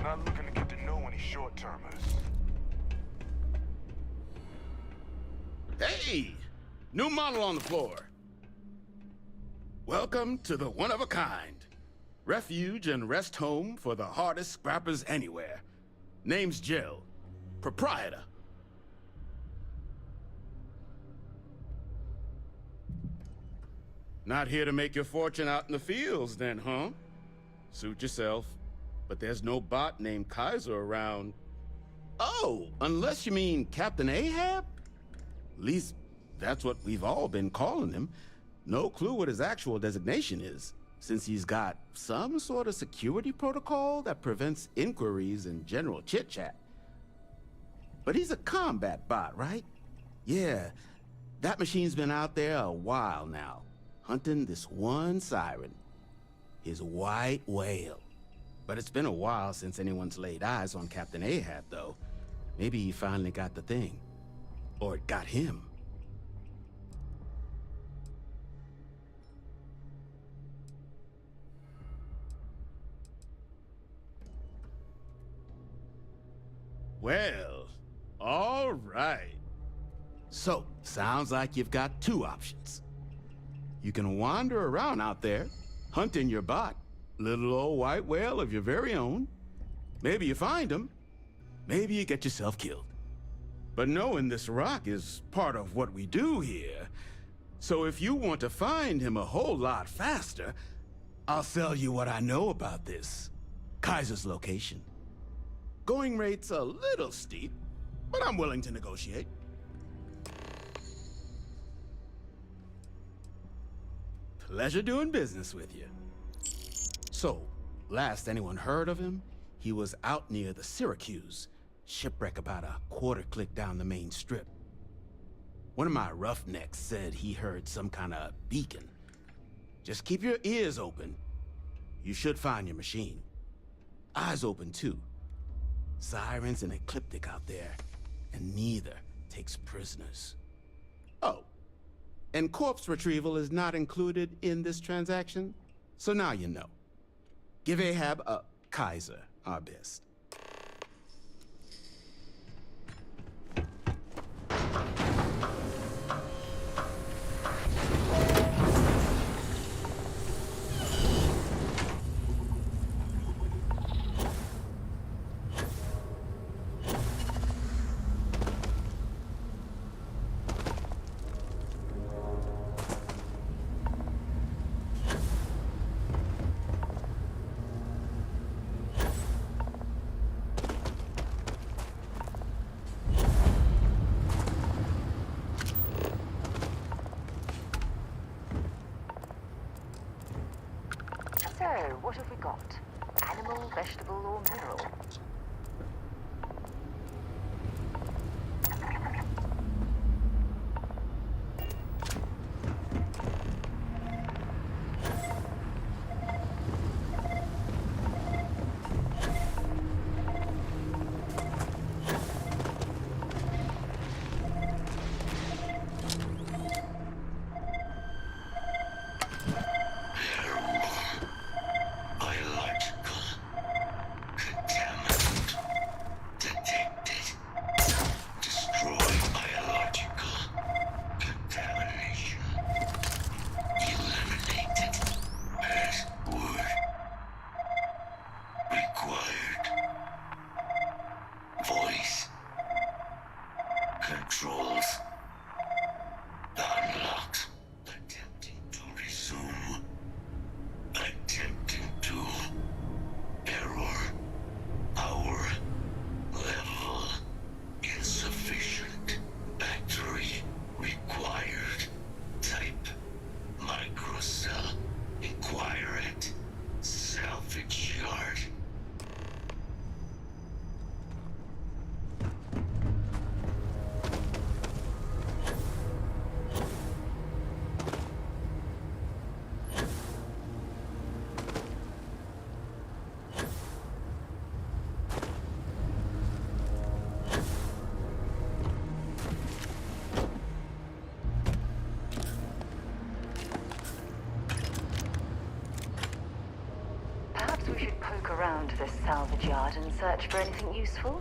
Not looking to get to know any short-termers. Hey! New model on the floor. Welcome to the one-of-a-kind. Refuge and rest home for the hardest scrappers anywhere. Name's Jill. Proprietor. Not here to make your fortune out in the fields then, huh? Suit yourself. But there's no bot named Kaiser around. Oh, unless you mean Captain Ahab? At least, that's what we've all been calling him. No clue what his actual designation is, since he's got some sort of security protocol that prevents inquiries and general chit-chat. But he's a combat bot, right? Yeah, that machine's been out there a while now, hunting this one siren, his white whale. But it's been a while since anyone's laid eyes on Captain Ahab, though. Maybe he finally got the thing. Or it got him. Well, all right. So, sounds like you've got two options. You can wander around out there, hunting your bot. Little old white whale of your very own. Maybe you find him. Maybe you get yourself killed. But knowing this rock is part of what we do here. So if you want to find him a whole lot faster, I'll sell you what I know about this. Kaiser's location. Going rate's a little steep, but I'm willing to negotiate. Pleasure doing business with you. So, last anyone heard of him, he was out near the Syracuse, shipwreck about a quarter click down the main strip. One of my roughnecks said he heard some kind of beacon. Just keep your ears open. You should find your machine. Eyes open too. Sirens and Ecliptic out there, and neither takes prisoners. Oh, and corpse retrieval is not included in this transaction, so now you know. Give Ahab a Kaiser our best. So, what have we got? Animal, vegetable, or mineral? around this salvage yard and search for anything useful?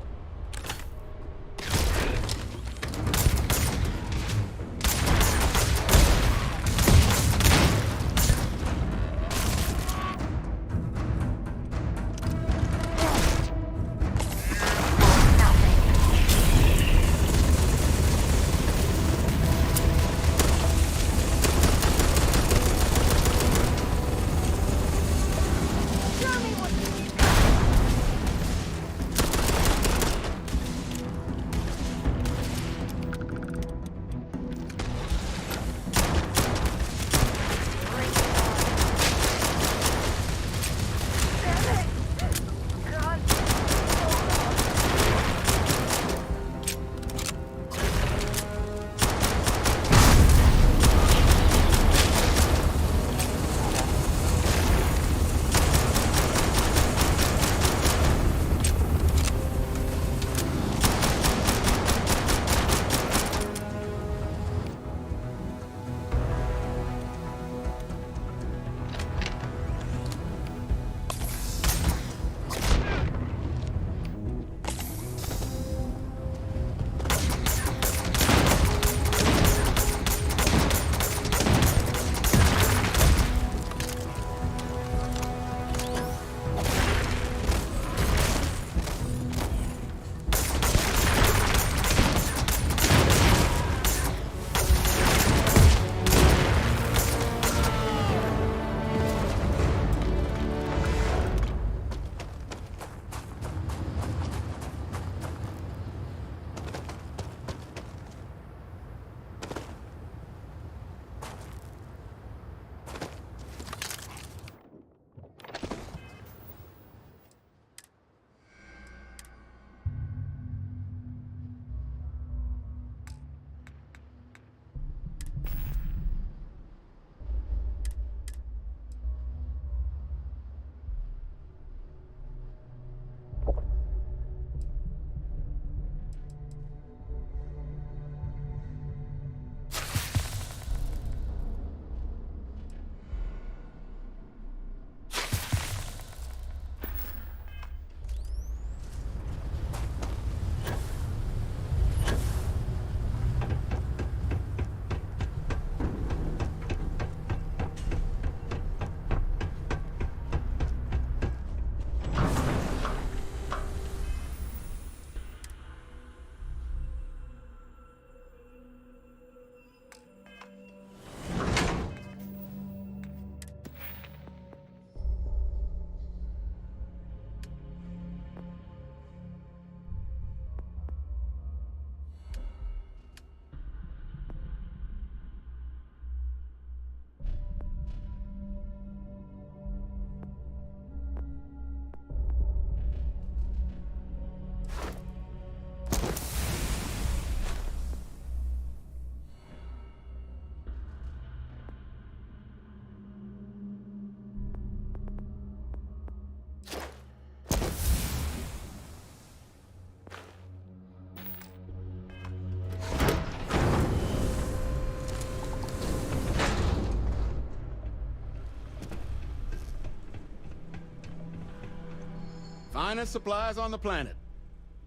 Finest supplies on the planet.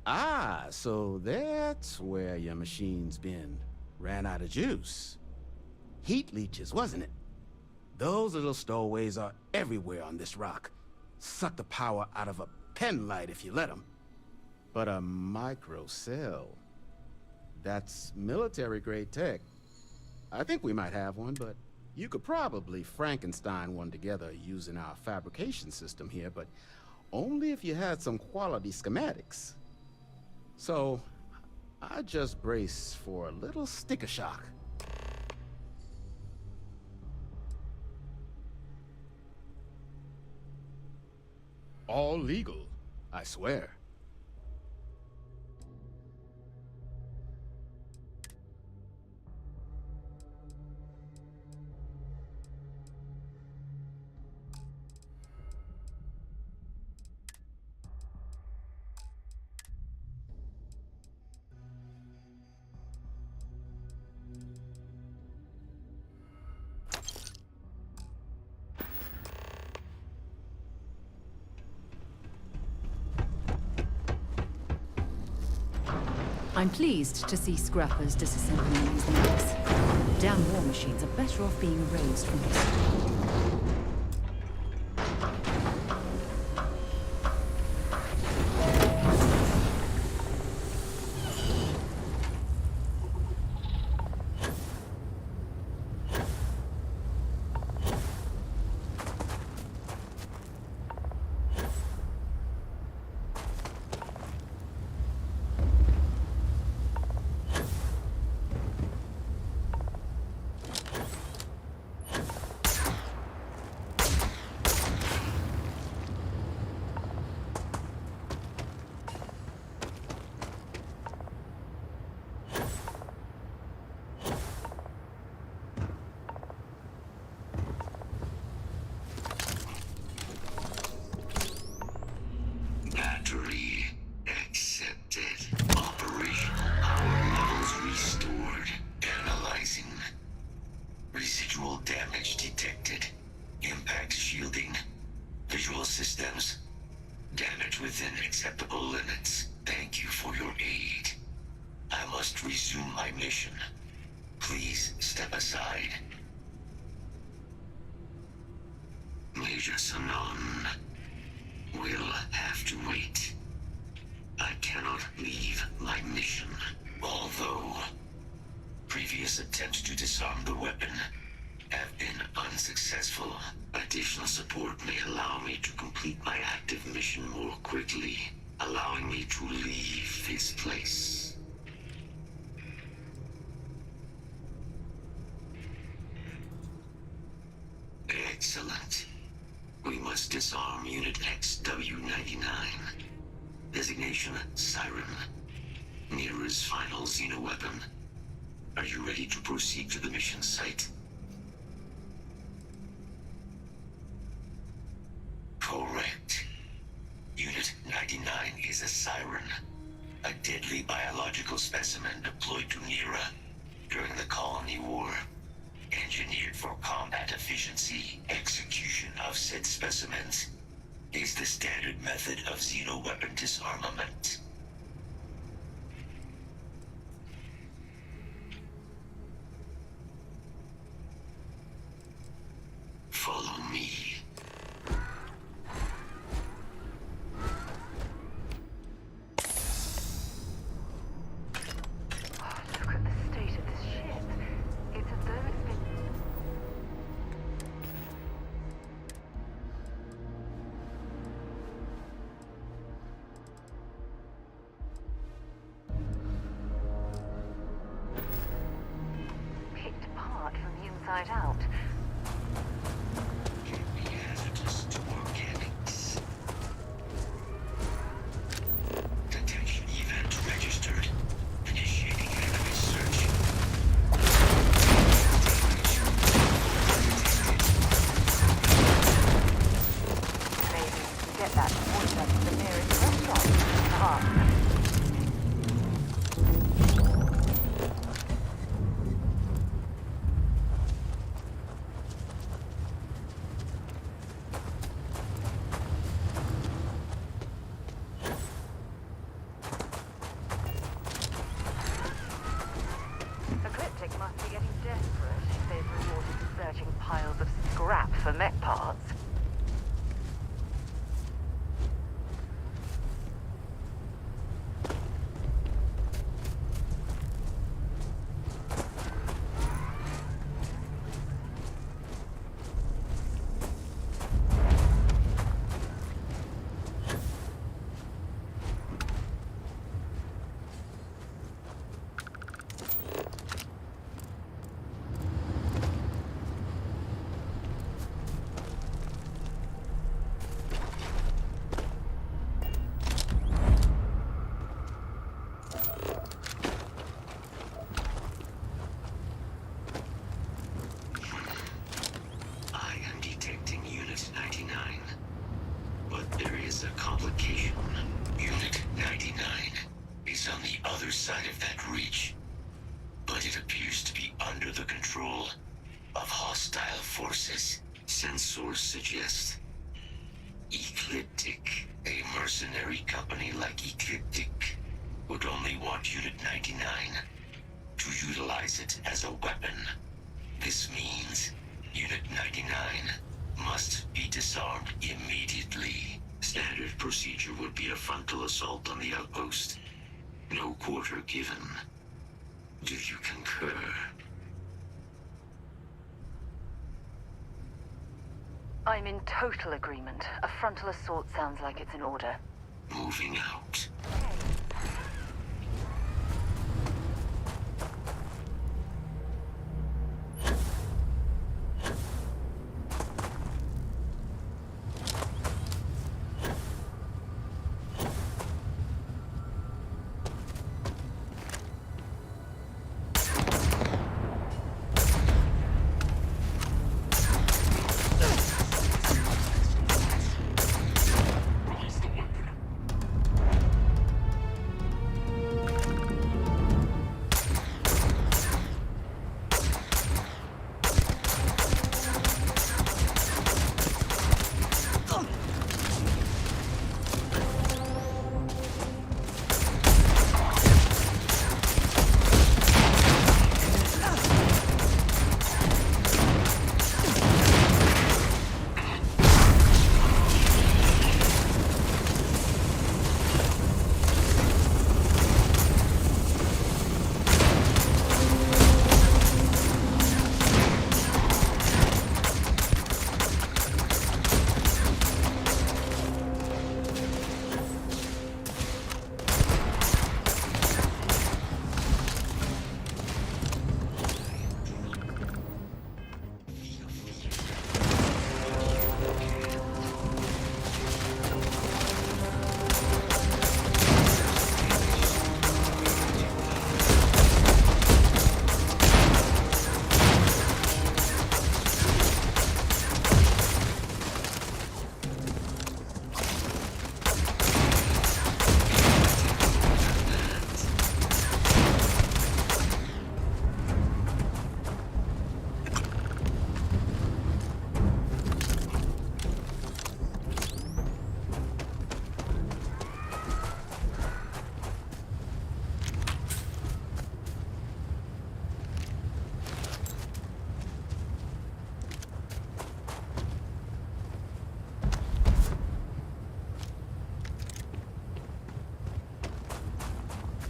Ah, so that's where your machine's been. Ran out of juice. Heat leeches, wasn't it? Those little stowaways are everywhere on this rock. Suck the power out of a pen light if you let them. But a micro cell. That's military-grade tech. I think we might have one, but you could probably Frankenstein one together using our fabrication system here, but only if you had some quality schematics. So, I just brace for a little sticker shock. All legal, I swear. I'm pleased to see scrappers disassembling these mechs. Damn war machines are better off being erased from history. Battery accepted. Operational power levels restored. Analyzing. Residual damage detected. Impact shielding. Visual systems. Damage within acceptable limits. Thank you for your aid. I must resume my mission. Please step aside. Major Sanon will have to wait. I cannot leave my mission. Although previous attempts to disarm the weapon have been unsuccessful, additional support may allow me to complete my active mission more quickly, allowing me to leave this place. Excellent. We must disarm Unit XW-99. Designation Siren. Nearest final xenoweapon. Are you ready to proceed to the mission site? Correct. Unit 99 is a Siren. A deadly biological specimen deployed to Nera during the Colony War. Engineered for combat efficiency, execution of said specimens is the standard method of xenoweapon disarmament. Follow me. Look at the state of this ship. It's as though it's been... picked apart from the inside out. Hazardous to organics. Detection event registered. Initiating enemy search. Maybe you can get that voice up to the nearest restaurant. Ecliptic must be getting desperate if they've resorted to searching piles of scrap for mech parts. I am detecting Unit 99. But there is a complication. Unit 99 is on the other side of that reach. But it appears to be under the control of hostile forces. Sensors suggest Ecliptic, a mercenary company like Ecliptic, would only want Unit 99 to utilize it as a weapon. This means Unit 99 must be disarmed immediately. Standard procedure would be a frontal assault on the outpost. No quarter given. Do you concur? I'm in total agreement. A frontal assault sounds like it's in order. Moving out.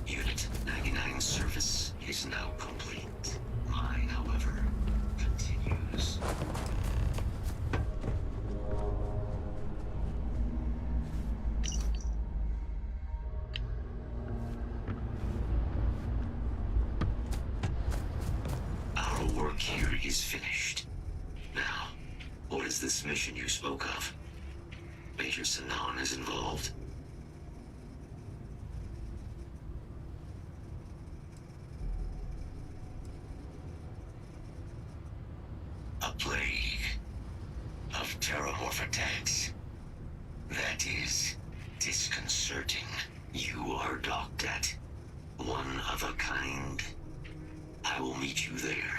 Unit 99's service is now complete. Mine, however, continues. Our work here is finished. Now, what is this mission you spoke of? Major Sanan is involved. A plague of terramorph attacks. That is disconcerting. You are docked at one of a kind. I will meet you there.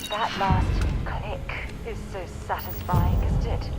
That last click is so satisfying, isn't it?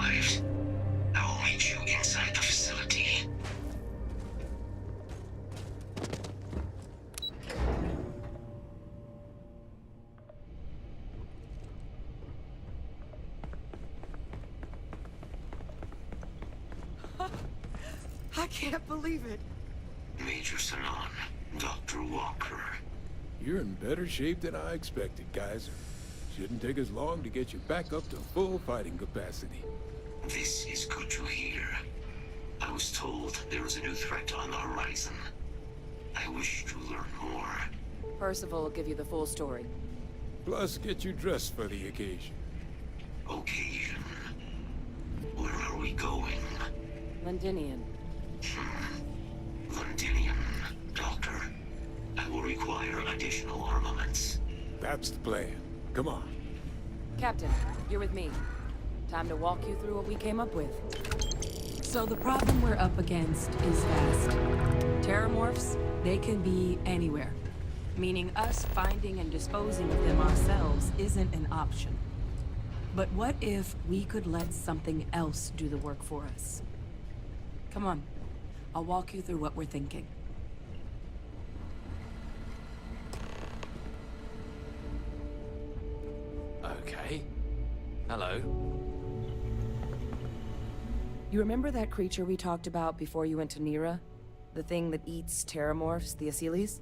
arrived. I will meet you inside the facility. I can't believe it. Major Sanon, Dr. Walker. You're in better shape than I expected, Kaiser. Shouldn't take us long to get you back up to full fighting capacity. This is good to hear. I was told there was a new threat on the horizon. I wish to learn more. Percival will give you the full story. Plus, get you dressed for the occasion. Occasion? Where are we going? Londinian. Londinium, Doctor. I will require additional armaments. That's the plan. Come on. Captain, you're with me. Time to walk you through what we came up with. So the problem we're up against is vast. Terramorphs, they can be anywhere. Meaning us finding and disposing of them ourselves isn't an option. But what if we could let something else do the work for us? Come on. I'll walk you through what we're thinking. Okay. Hello. You remember that creature we talked about before you went to Nira? The thing that eats terramorphs, the Asyles?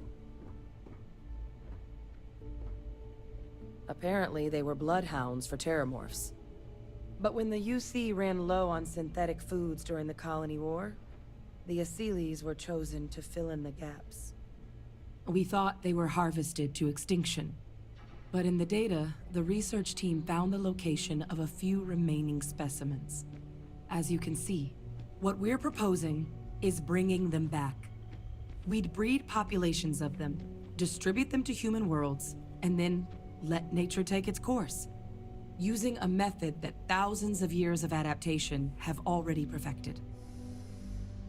Apparently, they were bloodhounds for terramorphs. But when the UC ran low on synthetic foods during the Colony War, the Asyles were chosen to fill in the gaps. We thought they were harvested to extinction. But in the data, the research team found the location of a few remaining specimens. As you can see, what we're proposing is bringing them back. We'd breed populations of them, distribute them to human worlds, and then let nature take its course, using a method that thousands of years of adaptation have already perfected.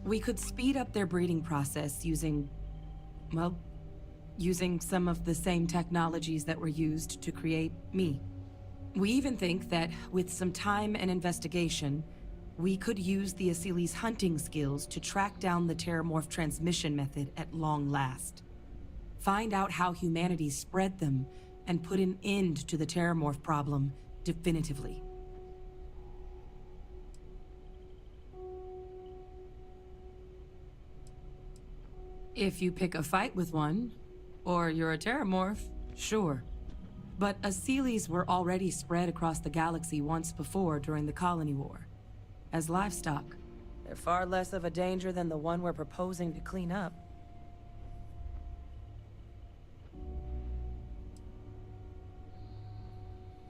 We could speed up their breeding process using, well, using some of the same technologies that were used to create me. We even think that with some time and investigation, we could use the Asyles' hunting skills to track down the Terramorph transmission method at long last. Find out how humanity spread them and put an end to the Terramorph problem definitively. If you pick a fight with one, or you're a Terramorph, sure. But Asyles were already spread across the galaxy once before during the Colony War. As livestock, they're far less of a danger than the one we're proposing to clean up.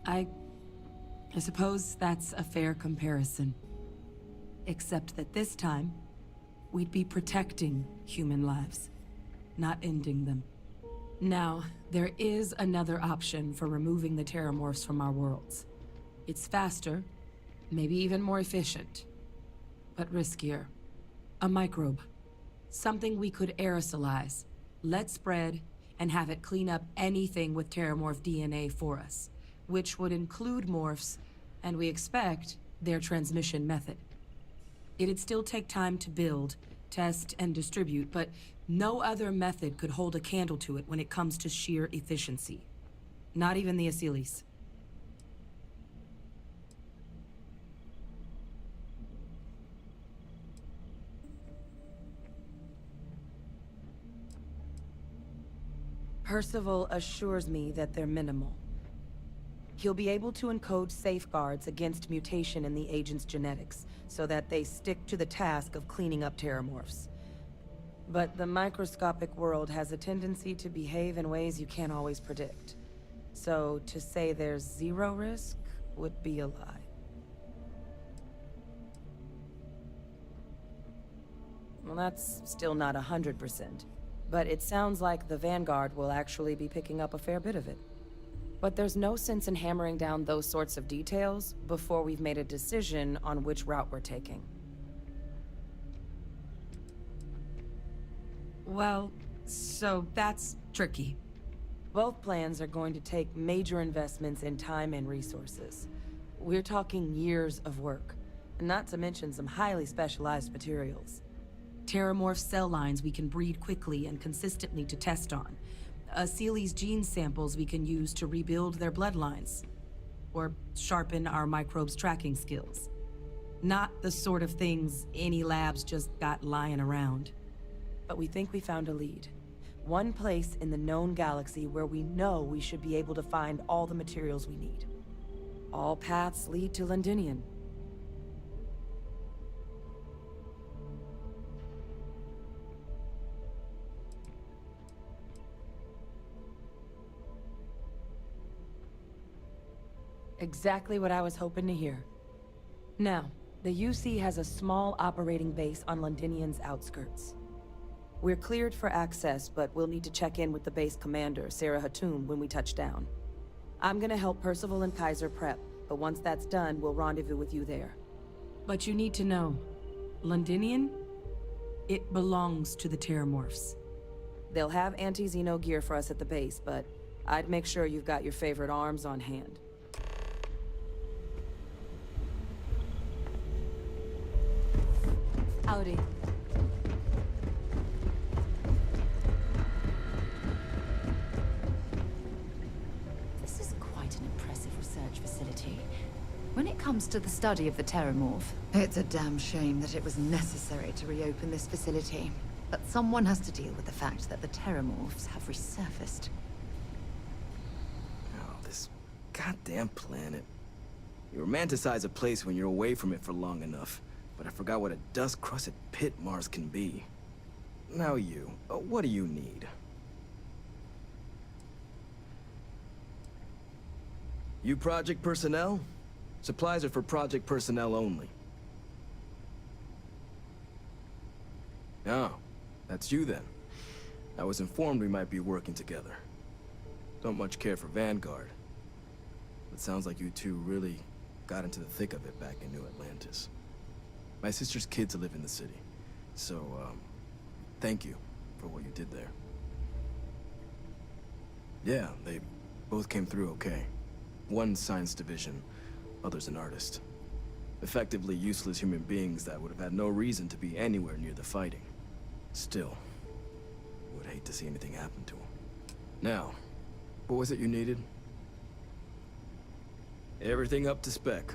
I suppose that's a fair comparison. Except that this time, we'd be protecting human lives, not ending them. Now, there is another option for removing the Terramorphs from our worlds. It's faster, maybe even more efficient, but riskier. A microbe. Something we could aerosolize, let spread, and have it clean up anything with Terramorph DNA for us, which would include morphs, and we expect their transmission method. It'd still take time to build, test, and distribute, but no other method could hold a candle to it when it comes to sheer efficiency. Not even the Asyles. Percival assures me that they're minimal. He'll be able to encode safeguards against mutation in the agent's genetics, so that they stick to the task of cleaning up Terramorphs. But the microscopic world has a tendency to behave in ways you can't always predict. So to say there's zero risk would be a lie. Well, that's still not 100%. But it sounds like the Vanguard will actually be picking up a fair bit of it. But there's no sense in hammering down those sorts of details before we've made a decision on which route we're taking. Well, so that's tricky. Both plans are going to take major investments in time and resources. We're talking years of work. not to mention some highly specialized materials. Terramorph cell lines we can breed quickly and consistently to test on. Seely's gene samples we can use to rebuild their bloodlines. Or sharpen our microbes' tracking skills. Not the sort of things any labs just got lying around. But we think we found a lead. One place in the known galaxy where we know we should be able to find all the materials we need. All paths lead to Londinian. Exactly what I was hoping to hear. Now, the UC has a small operating base on Londinian's outskirts. We're cleared for access, but we'll need to check in with the base commander, Sarah Hatum, when we touch down. I'm gonna help Percival and Kaiser prep, but once that's done, we'll rendezvous with you there. But you need to know, Londinian? It belongs to the Terramorphs. They'll have anti-Xeno gear for us at the base, but I'd make sure you've got your favorite arms on hand. Howdy. This is quite an impressive research facility. When it comes to the study of the Terramorph, it's a damn shame that it was necessary to reopen this facility. But someone has to deal with the fact that the Terramorphs have resurfaced. Oh, this goddamn planet. You romanticize a place when you're away from it for long enough. But I forgot what a dust-crusted pit Mars can be. Now you, what do you need? You project personnel? Supplies are for project personnel only. Oh, that's you then. I was informed we might be working together. Don't much care for Vanguard. But sounds like you two really got into the thick of it back in New Atlantis. My sister's kids live in the city, so, thank you for what you did there. Yeah, they both came through okay. One science division, other's an artist. Effectively useless human beings that would have had no reason to be anywhere near the fighting. Still, would hate to see anything happen to them. Now, what was it you needed? Everything up to spec.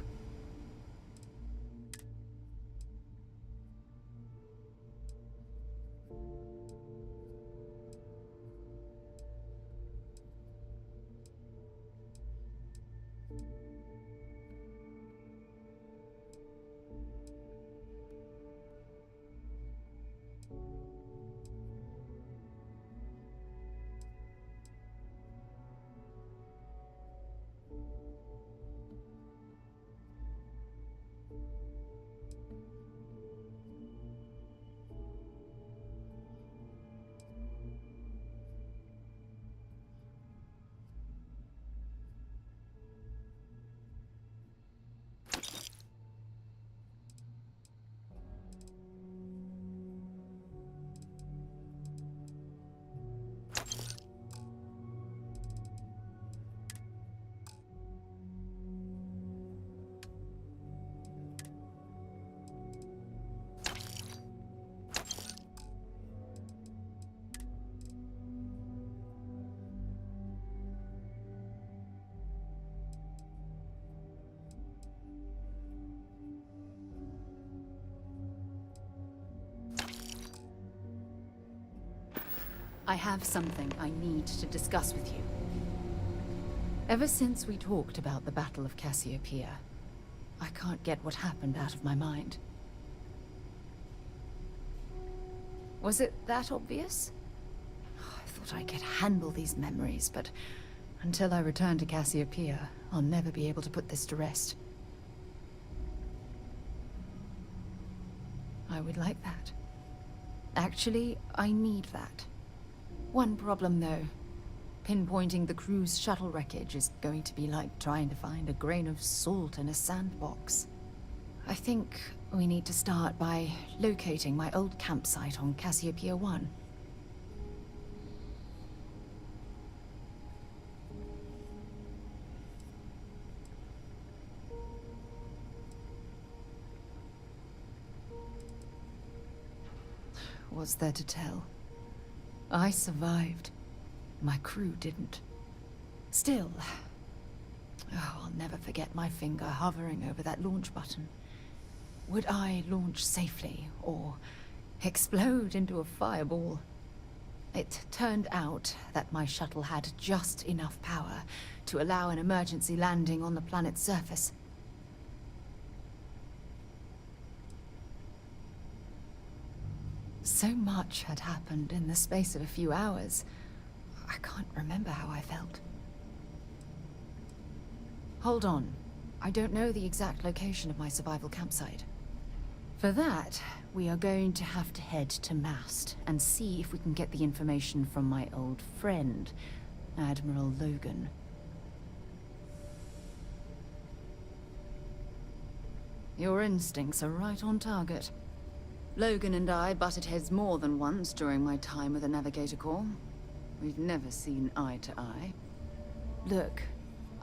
I have something I need to discuss with you. Ever since we talked about the Battle of Cassiopeia, I can't get what happened out of my mind. Was it that obvious? I thought I could handle these memories, but until I return to Cassiopeia, I'll never be able to put this to rest. I would like that. Actually, I need that. One problem, though. Pinpointing the crew's shuttle wreckage is going to be like trying to find a grain of salt in a sandbox. I think we need to start by locating my old campsite on Cassiopeia 1. was there to tell? I survived. My crew didn't. Still, I'll never forget my finger hovering over that launch button. Would I launch safely, or explode into a fireball? It turned out that my shuttle had just enough power to allow an emergency landing on the planet's surface. So much had happened in the space of a few hours. I can't remember how I felt. Hold on. I don't know the exact location of my survival campsite. For that, we are going to have to head to Mast and see if we can get the information from my old friend, Admiral Logan. Your instincts are right on target. Logan and I butted heads more than once during my time with the Navigator Corps. We've never seen eye to eye. Look,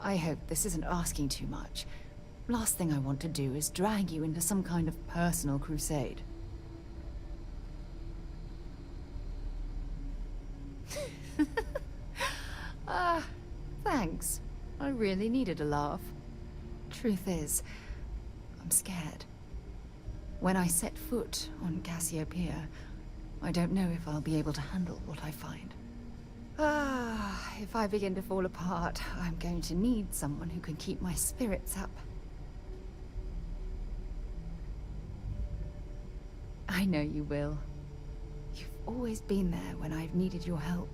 I hope this isn't asking too much. Last thing I want to do is drag you into some kind of personal crusade. Thanks. I really needed a laugh. Truth is, I'm scared. When I set foot on Cassiopeia, I don't know if I'll be able to handle what I find. If I begin to fall apart, I'm going to need someone who can keep my spirits up. I know you will. You've always been there when I've needed your help.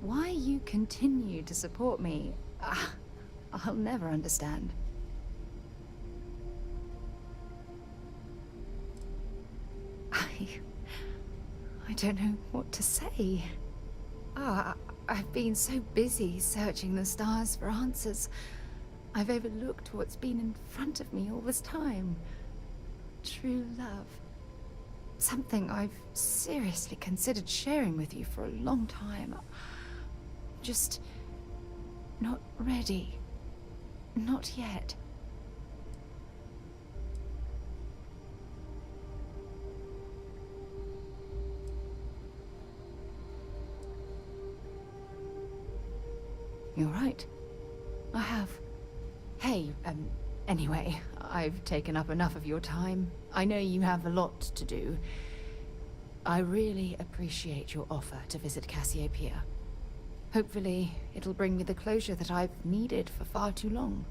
Why you continue to support me, I'll never understand. I don't know what to say. I've been so busy searching the stars for answers. I've overlooked what's been in front of me all this time. True love. Something I've seriously considered sharing with you for a long time. Just not ready. Not yet. You're right. I have. Hey, anyway, I've taken up enough of your time. I know you have a lot to do. I really appreciate your offer to visit Cassiopeia. Hopefully, it'll bring me the closure that I've needed for far too long.